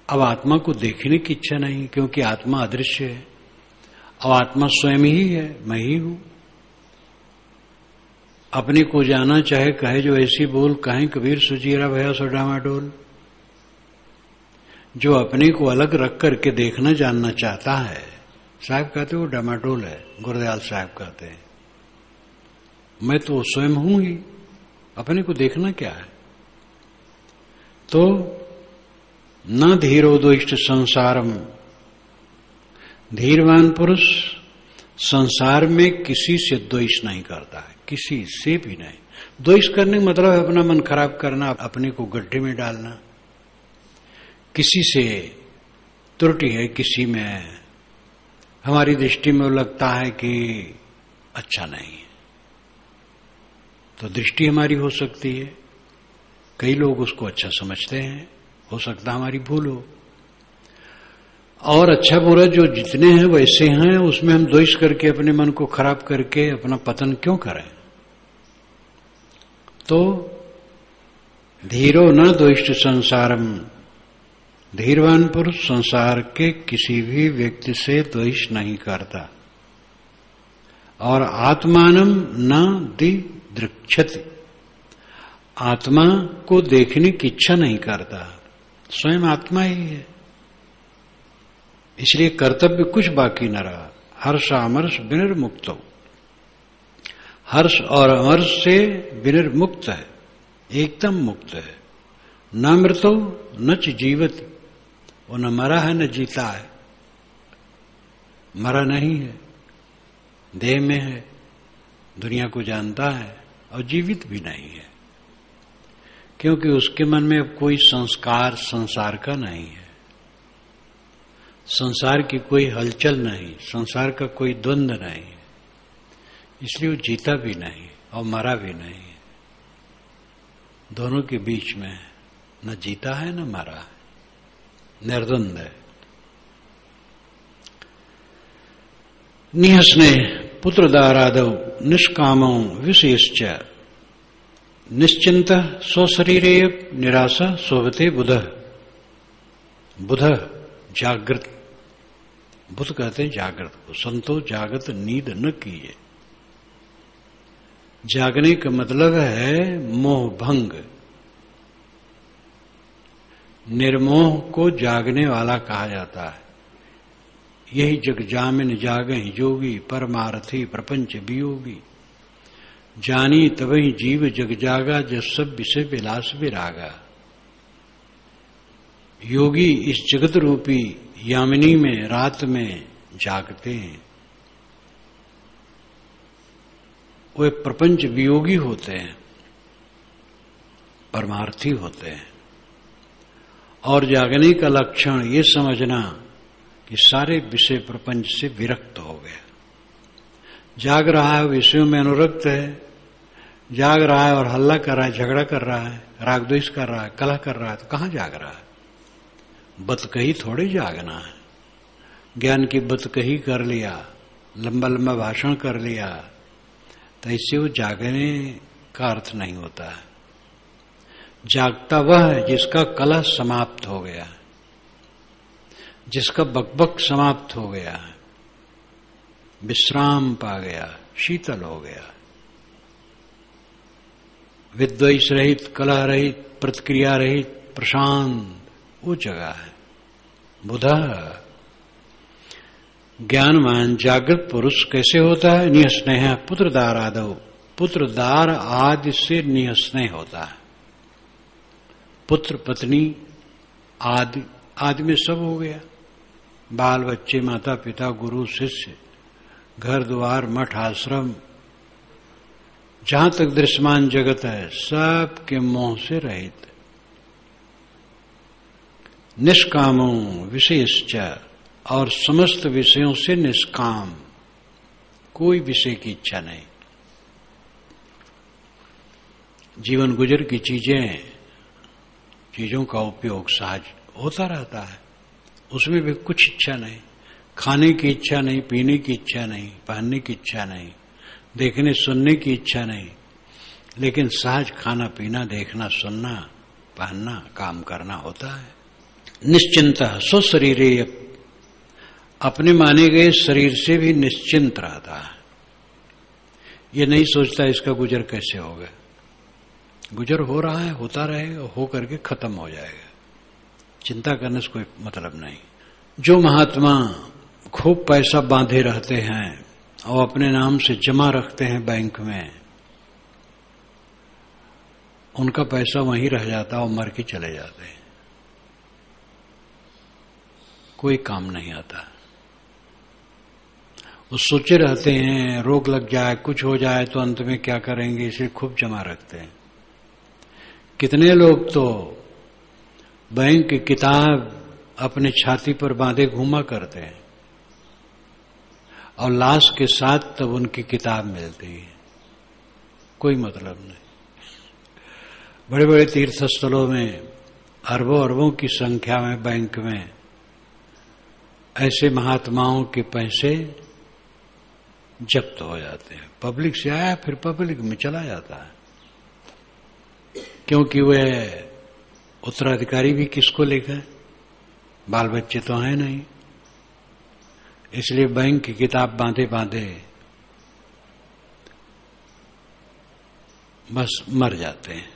अब आत्मा को देखने की इच्छा नहीं, क्योंकि आत्मा अदृश्य है। अब आत्मा स्वयं ही है, मैं ही हूं। अपने को जाना चाहे कहे जो ऐसी बोल, कहें कबीर सुजीरा भया सो डामाडोल। जो अपने को अलग रख करके देखना जानना चाहता है, साहब कहते वो डामाडोल है, गुरदयाल साहब कहते हैं। मैं तो स्वयं हूं ही, अपने को देखना क्या है। तो न धीरो द्वेष्ट संसारम, धीरवान पुरुष संसार में किसी से द्वेष नहीं करता है, किसी से भी नहीं। द्वेष करने का मतलब है अपना मन खराब करना, अपने को गड्ढे में डालना। किसी से त्रुटि है, किसी में हमारी दृष्टि में लगता है कि अच्छा नहीं है, तो दृष्टि हमारी हो सकती है। कई लोग उसको अच्छा समझते हैं, हो सकता है हमारी भूल हो। और अच्छा बुरा जो जितने हैं वैसे हैं, उसमें हम द्वेष करके अपने मन को खराब करके अपना पतन क्यों करें? तो धीरो न द्वेष्ट संसारम, धीरवान पुरुष संसार के किसी भी व्यक्ति से द्वेष नहीं करता। और आत्मानम न दिदृक्षति, आत्मा को देखने की इच्छा नहीं करता, स्वयं आत्मा ही है, इसलिए कर्तव्य कुछ बाकी न रहा। हर्ष अमर्ष विनिर्मुक्त हो, हर्ष और अमर्ष से विनिर्मुक्त है, एकदम मुक्त है। न मृतो न च जीवति, वो न मरा है न जीता है, मरा नहीं है, देह में है, दुनिया को जानता है और जीवित भी नहीं है, क्योंकि उसके मन में अब कोई संस्कार संसार का नहीं है, संसार की कोई हलचल नहीं, संसार का कोई द्वंद्व नहीं है, इसलिए वो जीता भी नहीं और मरा भी नहीं है, दोनों के बीच में न जीता है न मरा है, निर्द्वंद है। निहस्ने पुत्रदारादौ निष्कामौ विशेष्च, निश्चिंत स्वशरीरे निराशा सोवते बुध। बुध जागृत, बुध कहते हैं जागृत को, संतो जागृत नींद न कीजिए। जागने का मतलब है मोह भंग, निर्मोह को जागने वाला कहा जाता है। यही जग जामिन जागे जोगी, परमार्थी प्रपंच वियोगी, जानी तबहि जीव जग जागा, जब सब विषय विलास विरागा। योगी इस जगत रूपी यामिनी में रात में जागते हैं, वे प्रपंच वियोगी होते हैं, परमार्थी होते हैं। और जागने का लक्षण ये समझना कि सारे विषय प्रपंच से विरक्त हो गया। जाग रहा है, विषयों में अनुरक्त है, जाग रहा है और हल्ला कर रहा है, झगड़ा कर रहा है, राग द्वेष कर रहा है, कलह कर रहा है, तो कहां जाग रहा है? बतकही थोड़े जागना है। ज्ञान की बतकही कर लिया, लंबा लंबा भाषण कर लिया, तो इससे वो जागने का अर्थ नहीं होता है। जागता वह है जिसका कलह समाप्त हो गया, जिसका बकबक समाप्त हो गया, विश्राम पा गया, शीतल हो गया, विद्वेष रहित, कलह रहित, प्रतिक्रिया रहित, प्रशांत, वो जगह है बुध। ज्ञानवान जागृत पुरुष कैसे होता है? निहस्नेह पुत्रदार आदौ, पुत्रदार आदि से निहस्नेह होता है। पुत्र पत्नी आदि, आदि में सब हो गया, बाल बच्चे, माता पिता, गुरु शिष्य, घर द्वार, मठ आश्रम, जहां तक दृश्यमान जगत है, सब के मोह से रहित। निष्कामो विशेष्च, और समस्त विषयों से निष्काम, कोई विषय की इच्छा नहीं। जीवन गुजर की चीजों का उपयोग सहज होता रहता है, उसमें भी कुछ इच्छा नहीं, खाने की इच्छा नहीं, पीने की इच्छा नहीं, पहनने की इच्छा नहीं, देखने सुनने की इच्छा नहीं, लेकिन सहज खाना पीना, देखना सुनना, पहनना, काम करना होता है। निश्चिंत स्वशरीरे, अपने माने गए शरीर से भी निश्चिंत रहता है। ये नहीं सोचता इसका गुजर कैसे होगा, गुजर हो रहा है, होता रहेगा, हो करके खत्म हो जाएगा, चिंता करने से कोई मतलब नहीं। जो महात्मा खूब पैसा बांधे रहते हैं और अपने नाम से जमा रखते हैं बैंक में, उनका पैसा वहीं रह जाता और मर के चले जाते हैं, कोई काम नहीं आता। वो सोचे रहते हैं रोग लग जाए, कुछ हो जाए तो अंत में क्या करेंगे, इसे खूब जमा रखते हैं। कितने लोग तो बैंक की किताब अपने छाती पर बांधे घूमा करते हैं और लाश के साथ तब उनकी किताब मिलती है। कोई मतलब नहीं। बड़े बड़े तीर्थ स्थलों में अरबों अरबों की संख्या में बैंक में ऐसे महात्माओं के पैसे जब्त हो जाते हैं। पब्लिक से आया फिर पब्लिक में चला जाता है, क्योंकि वह उत्तराधिकारी भी किसको लेकर, बाल बच्चे तो हैं नहीं, इसलिए बैंक की किताब बांधे बांधे बस मर जाते हैं।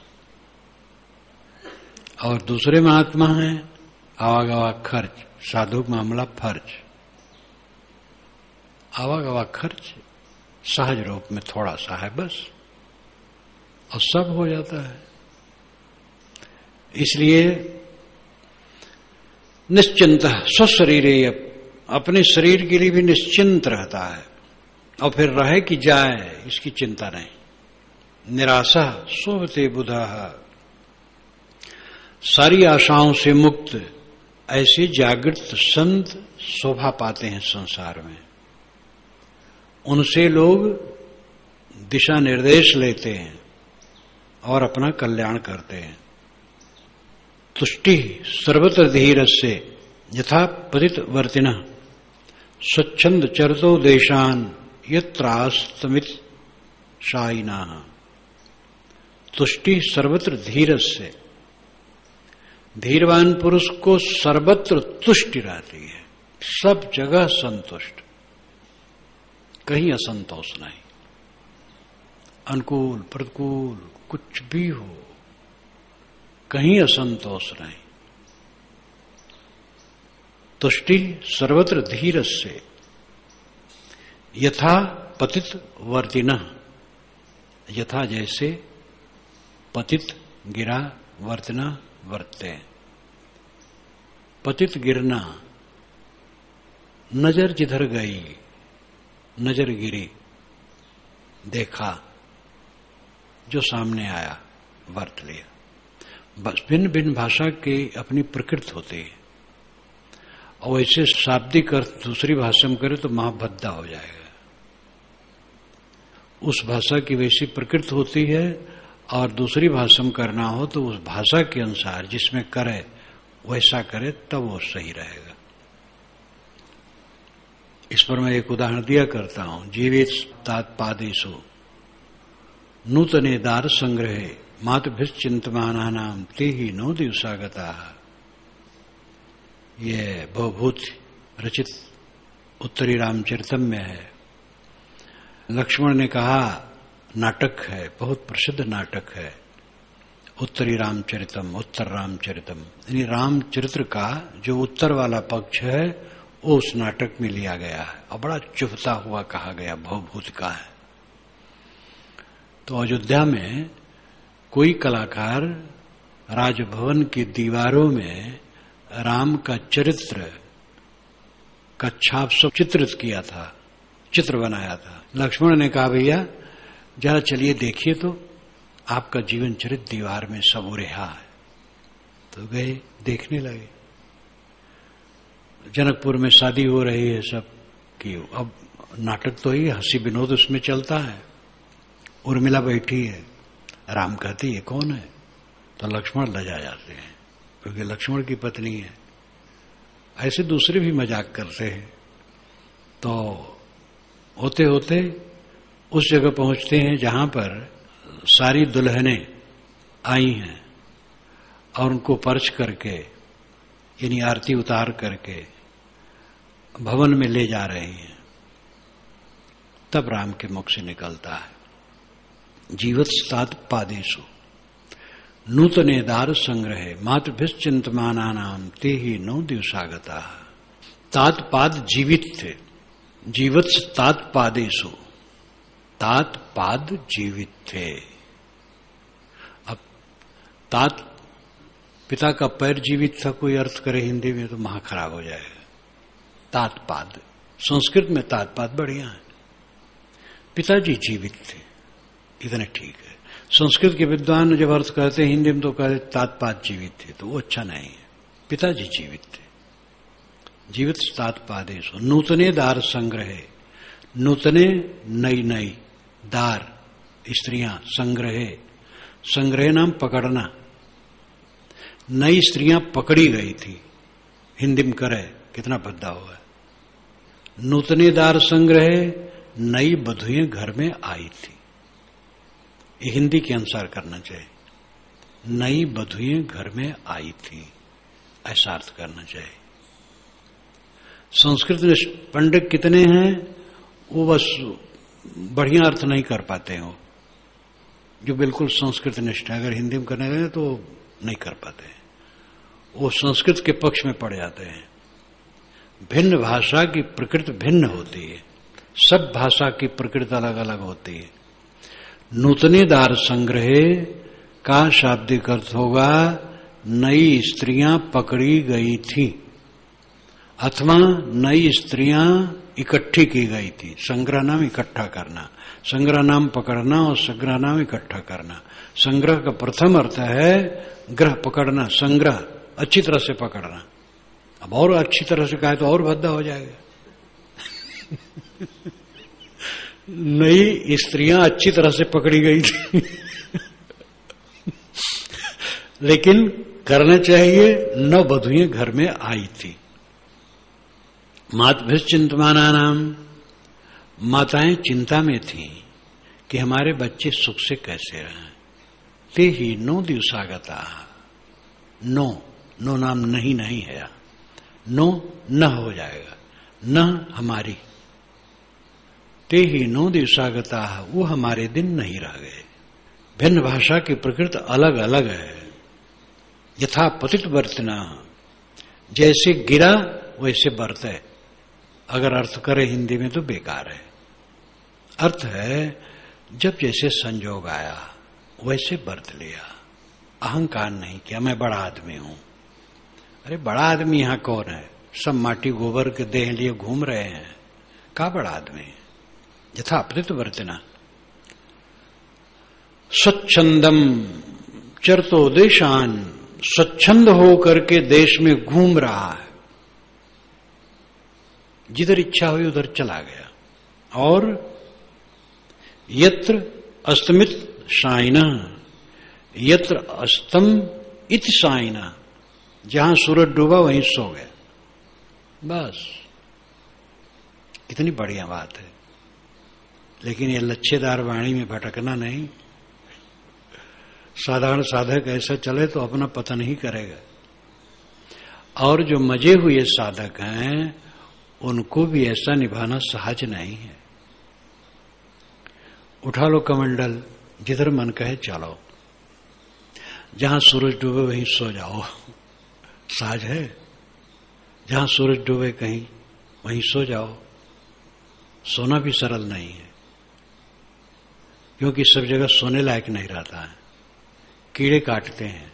और दूसरे महात्मा हैं आवागवाग खर्च, साधु मामला फर्ज। आवागवाग खर्च सहज रूप में थोड़ा सा है बस, और सब हो जाता है। इसलिए निश्चिंत स्वशरीर, अपने शरीर के लिए भी निश्चिंत रहता है, और फिर रहे कि जाए इसकी चिंता नहीं। निराशा सोवते बुधा, सारी आशाओं से मुक्त ऐसे जागृत संत शोभा पाते हैं संसार में। उनसे लोग दिशा निर्देश लेते हैं और अपना कल्याण करते हैं। तुष्टि सर्वत्र धीरस्य यथा पतित वर्तिनः स्वच्छंद चरतो देशान यत्रास्तमित शायिनाः। तुष्टि सर्वत्र धीरस्य, धीरवान पुरुष को सर्वत्र तुष्टि रहती है, सब जगह संतुष्ट, कहीं असंतोष नहीं। अनुकूल प्रतिकूल कुछ भी हो, कहीं असंतोष नहीं। तुष्टि सर्वत्र धीरस्य यथा पतित वर्तिनः, यथा जैसे पतित गिरा, वर्तना वर्तते। पतित गिरना, नजर जिधर गई, नजर गिरी, देखा, जो सामने आया वर्त लिया। बस भिन्न भिन्न भाषा की अपनी प्रकृति होती है, और ऐसे शाब्दिक अर्थ दूसरी भाषा में करे तो महाभद्दा हो जाएगा। उस भाषा की वैसी प्रकृति होती है, और दूसरी भाषा में करना हो तो उस भाषा के अनुसार जिसमें करे वैसा करे, तब वो सही रहेगा। इस पर मैं एक उदाहरण दिया करता हूं। जीवित तात्पादेशु नूतने दार संग्रहे मातभिश्चिंतमानानाम ते ही नो दिवसागता। ये भवभूत रचित उत्तरी रामचरितम में है। लक्ष्मण ने कहा, नाटक है, बहुत प्रसिद्ध नाटक है उत्तरी रामचरितम, उत्तर रामचरितम, यानी रामचरित्र का जो उत्तर वाला पक्ष है वो उस नाटक में लिया गया है, और बड़ा चुभता हुआ कहा गया भवभूत का है। तो अयोध्या में कोई कलाकार राजभवन की दीवारों में राम का चरित्र का छाप सब चित्रित किया था, चित्र बनाया था। लक्ष्मण ने कहा, भैया जरा चलिए देखिए तो आपका जीवन चरित्र दीवार में सब उरेहा है। तो गए, देखने लगे। जनकपुर में शादी हो रही है सब की, अब नाटक तो ही हंसी विनोद उसमें चलता है। उर्मिला बैठी है, राम कहती है कौन है, तो लक्ष्मण लजा जाते हैं क्योंकि लक्ष्मण की पत्नी है। ऐसे दूसरे भी मजाक करते हैं। तो होते होते उस जगह पहुंचते हैं जहां पर सारी दुल्हनें आई हैं और उनको परछ करके, यानी आरती उतार करके भवन में ले जा रही हैं। तब राम के मुख से निकलता है, जीवत स्तात पादेशु नूतने दार संग्रहे मातृभिश्चिंतमानानाम ते ही नो दिवसागता। तात्पाद जीवित थे, जीवत तात पादेशु, तात पाद जीवित थे। अब तात पिता का पैर जीवित था, कोई अर्थ करे हिंदी में तो महा खराब हो जाएगा। तात्पाद, संस्कृत में तात्पाद बढ़िया है। पिताजी जीवित थे, इतने ठीक है। संस्कृत के विद्वान जब अर्थ कहते हैं हिंदी में तो कहते तात्पाद जीवित थे, तो वो अच्छा नहीं है। पिताजी जीवित थे। जीवित तात पादेशु नूतने दार संग्रहे, नूतने नई नई, दार स्त्रियां, संग्रहे, संग्रह नाम पकड़ना, नई स्त्रियां पकड़ी गई थी। हिंदी में करे कितना भद्दा हुआ है। नूतने दार संग्रहे, नई बधुएं घर में आई थी। ये हिंदी के अनुसार करना चाहिए। नई बधुएं घर में आई थी, ऐसा अर्थ करना चाहिए। संस्कृत में पंडित कितने हैं वो बस बढ़िया अर्थ नहीं कर पाते हो, जो बिल्कुल संस्कृत निष्ठ है। अगर हिंदी में करने लगे तो नहीं कर पाते, वो संस्कृत के पक्ष में पड़ जाते हैं। भिन्न भाषा की प्रकृति भिन्न होती है, सब भाषा की प्रकृति अलग अलग होती है। नूतने दार संग्रहे का शाब्दिक अर्थ होगा नई स्त्रियां पकड़ी गई थी, अथवा नई स्त्रियां इकट्ठी की गई थी। संग्रह नाम इकट्ठा करना, संग्रह नाम पकड़ना और संग्रह नाम इकट्ठा करना। संग्रह का प्रथम अर्थ है ग्रह पकड़ना, संग्रह अच्छी तरह से पकड़ना। अब और अच्छी तरह से कहे तो और भद्दा हो जाएगा। नई स्त्रियां अच्छी तरह से पकड़ी गई थी लेकिन करना चाहिए न बधुएं घर में आई थी। मातभ्य चिंतमाना नाम, माताएं चिंता में थीं कि हमारे बच्चे सुख से कैसे रहें। ते ही नो दिवसागता, नो नो नाम नहीं है, नो न हो जाएगा, न हमारी। ते ही नो दिवसागता, वो हमारे दिन नहीं रह गए। भिन्न भाषा की प्रकृति अलग अलग है। यथा पतित बर्तना, जैसे गिरा वैसे बरते। अगर अर्थ करे हिंदी में तो बेकार है। अर्थ है जब जैसे संजोग आया वैसे बरत लिया, अहंकार नहीं किया मैं बड़ा आदमी हूं। अरे बड़ा आदमी यहां कौन है? सब माटी गोबर के देह लिए घूम रहे हैं, का बड़ा आदमी? यथा अपृत वर्तना स्वच्छंदम चरतो देशान, स्वच्छंद होकर के देश में घूम रहा है, जिधर इच्छा हुई उधर चला गया। और यत्र अस्तमित साइना, यत्र अस्तम इत साइना, जहां सूरज डूबा वहीं सो गया। बस कितनी बढ़िया बात है। लेकिन ये लच्छेदार वाणी में भटकना नहीं। साधारण साधक ऐसा चले तो अपना पतन ही करेगा। और जो मजे हुए साधक हैं उनको भी ऐसा निभाना सहज नहीं है। उठा लो कमंडल, जिधर मन कहे चलो, जहां सूरज डूबे वहीं सो जाओ, सहज है। जहां सूरज डूबे कहीं वहीं सो जाओ। सोना भी सरल नहीं है, क्योंकि सब जगह सोने लायक नहीं रहता है। कीड़े काटते हैं,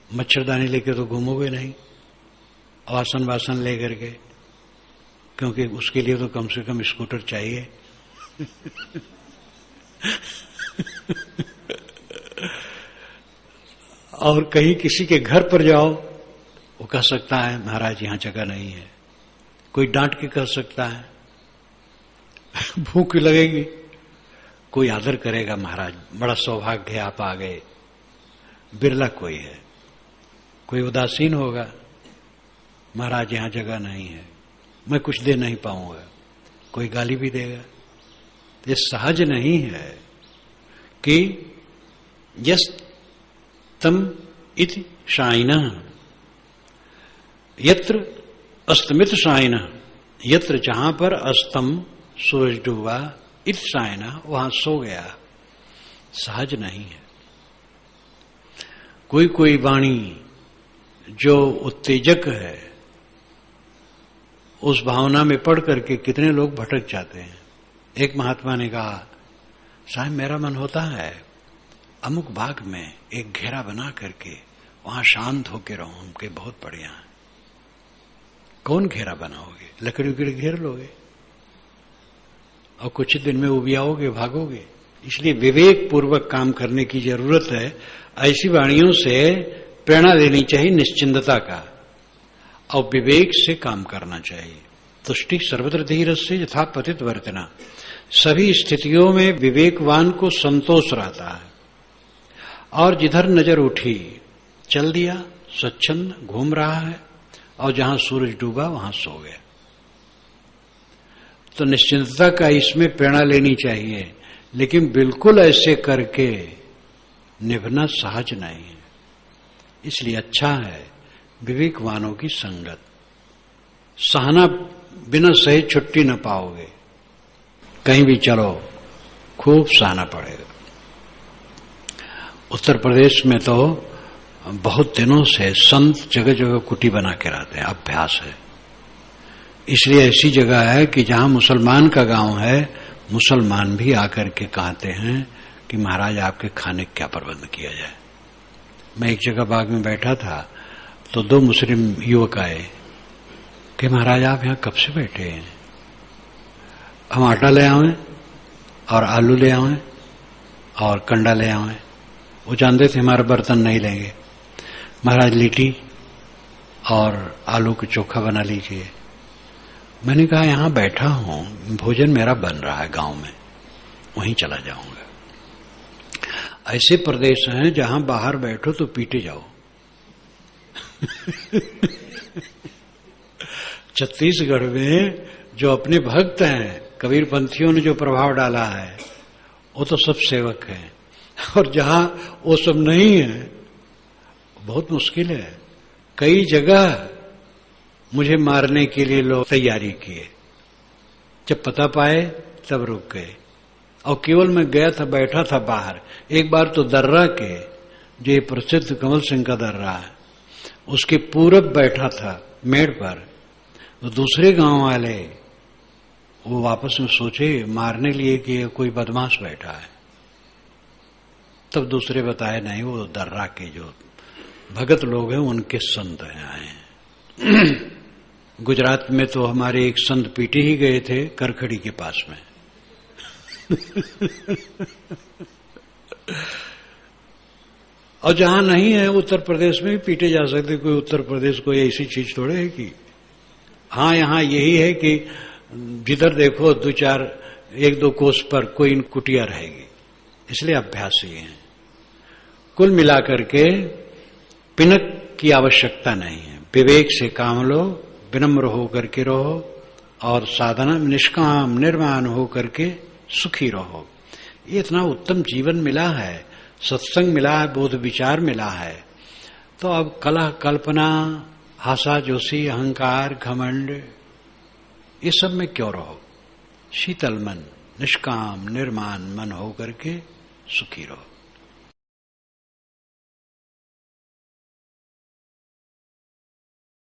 मच्छरदानी लेकर तो घूमोगे नहीं, आसन वासन लेकर के, क्योंकि उसके लिए तो कम से कम स्कूटर चाहिए। और कहीं किसी के घर पर जाओ, वो कह सकता है महाराज यहां जगह नहीं है। कोई डांट के कह सकता है, भूख लगेगी, कोई आदर करेगा, महाराज बड़ा सौभाग्य है आप आ गए। बिरला कोई है। कोई उदासीन होगा, महाराज यहां जगह नहीं है, मैं कुछ दे नहीं पाऊंगा, कोई गाली भी देगा। ये सहज नहीं है कि यस तम इति शाइना, यत्र अस्तमित शाइना, यत्र जहां पर अस्तम सूरज डूबा, इत शाइना वहां सो गया, सहज नहीं है। कोई कोई वाणी जो उत्तेजक है, उस भावना में पढ़ करके कितने लोग भटक जाते हैं। एक महात्मा ने कहा, साहब मेरा मन होता है अमुक बाग में एक घेरा बना करके वहां शांत होके रहूं, हमके बहुत बढ़िया है। कौन घेरा बनाओगे? लकड़ी उकड़ी घेर लोगे और कुछ दिन में उबियाओगे, भागोगे। इसलिए विवेक पूर्वक काम करने की जरूरत है। ऐसी वाणियों से प्रेरणा लेनी चाहिए निश्चिंतता का। और विवेक से काम करना चाहिए। तुष्टि सर्वत्र धीरस्य यथा पतित वर्तना। सभी स्थितियों में विवेकवान को संतोष रहता है और जिधर नजर उठी चल दिया, स्वच्छंद घूम रहा है और जहां सूरज डूबा वहां सो गया। तो निश्चिंतता का इसमें प्रेरणा लेनी चाहिए, लेकिन बिल्कुल ऐसे करके निभना सहज नहीं है। इसलिए अच्छा है विवेकवानों की संगत। सहना बिना सहे छुट्टी न पाओगे, कहीं भी चलो खूब सहना पड़ेगा। उत्तर प्रदेश में तो बहुत दिनों से संत जगह जगह कुटी बना के रहते हैं, अभ्यास है। इसलिए ऐसी जगह है कि जहां मुसलमान का गांव है, मुसलमान भी आकर के कहते हैं कि महाराज आपके खाने क्या प्रबंध किया जाए। मैं एक जगह बाग में बैठा था तो 2 मुस्लिम युवक आए कि महाराज आप यहां कब से बैठे हैं, हम आटा ले आवें और आलू ले आवें और कंडा ले आवें। वो जानते थे हमारा बर्तन नहीं लेंगे। महाराज लिट्टी और आलू का चोखा बना लीजिए। मैंने कहा यहां बैठा हूं, भोजन मेरा बन रहा है गांव में, वहीं चला जाऊंगा। ऐसे प्रदेश हैं जहां बाहर बैठो तो पीटे जाओ। छत्तीसगढ़ में जो अपने भक्त हैं, कबीर पंथियों ने जो प्रभाव डाला है, वो तो सब सेवक हैं, और जहां वो सब नहीं है बहुत मुश्किल है। कई जगह मुझे मारने के लिए लोग तैयारी किए, जब पता पाए तब रुक गए। और केवल मैं गया था, बैठा था बाहर। एक बार तो दर्रा के, जो ये प्रसिद्ध कमल सिंह का दर्रा है, उसके पूरब बैठा था मेड़ पर। तो दूसरे गांव वाले वो वापस में सोचे मारने लिए कि कोई बदमाश बैठा है। तब दूसरे बताए नहीं, वो दर्रा के जो भगत लोग हैं उनके संत हैं आए हैं। गुजरात में तो हमारे एक संत पीटे ही गए थे करखड़ी के पास में। और जहां नहीं है उत्तर प्रदेश में भी पीटे जा सकते। कोई उत्तर प्रदेश कोई ऐसी चीज थोड़े है कि हाँ यहां यही है कि जिधर देखो 1-2 कोस पर कोई कुटिया रहेगी। इसलिए अभ्यासी हैं। कुल मिलाकर के पिनक की आवश्यकता नहीं है। विवेक से काम लो, विनम्र होकर के रहो और साधना निष्काम निर्माण होकर के सुखी रहो। ये इतना उत्तम जीवन मिला है, सत्संग मिला है, बोध विचार मिला है। तो अब कलह कल्पना, हासा जोशी, अहंकार, घमंड, ये सब में क्यों रहो। शीतल मन, निष्काम निर्माण मन होकर के सुखी रहो।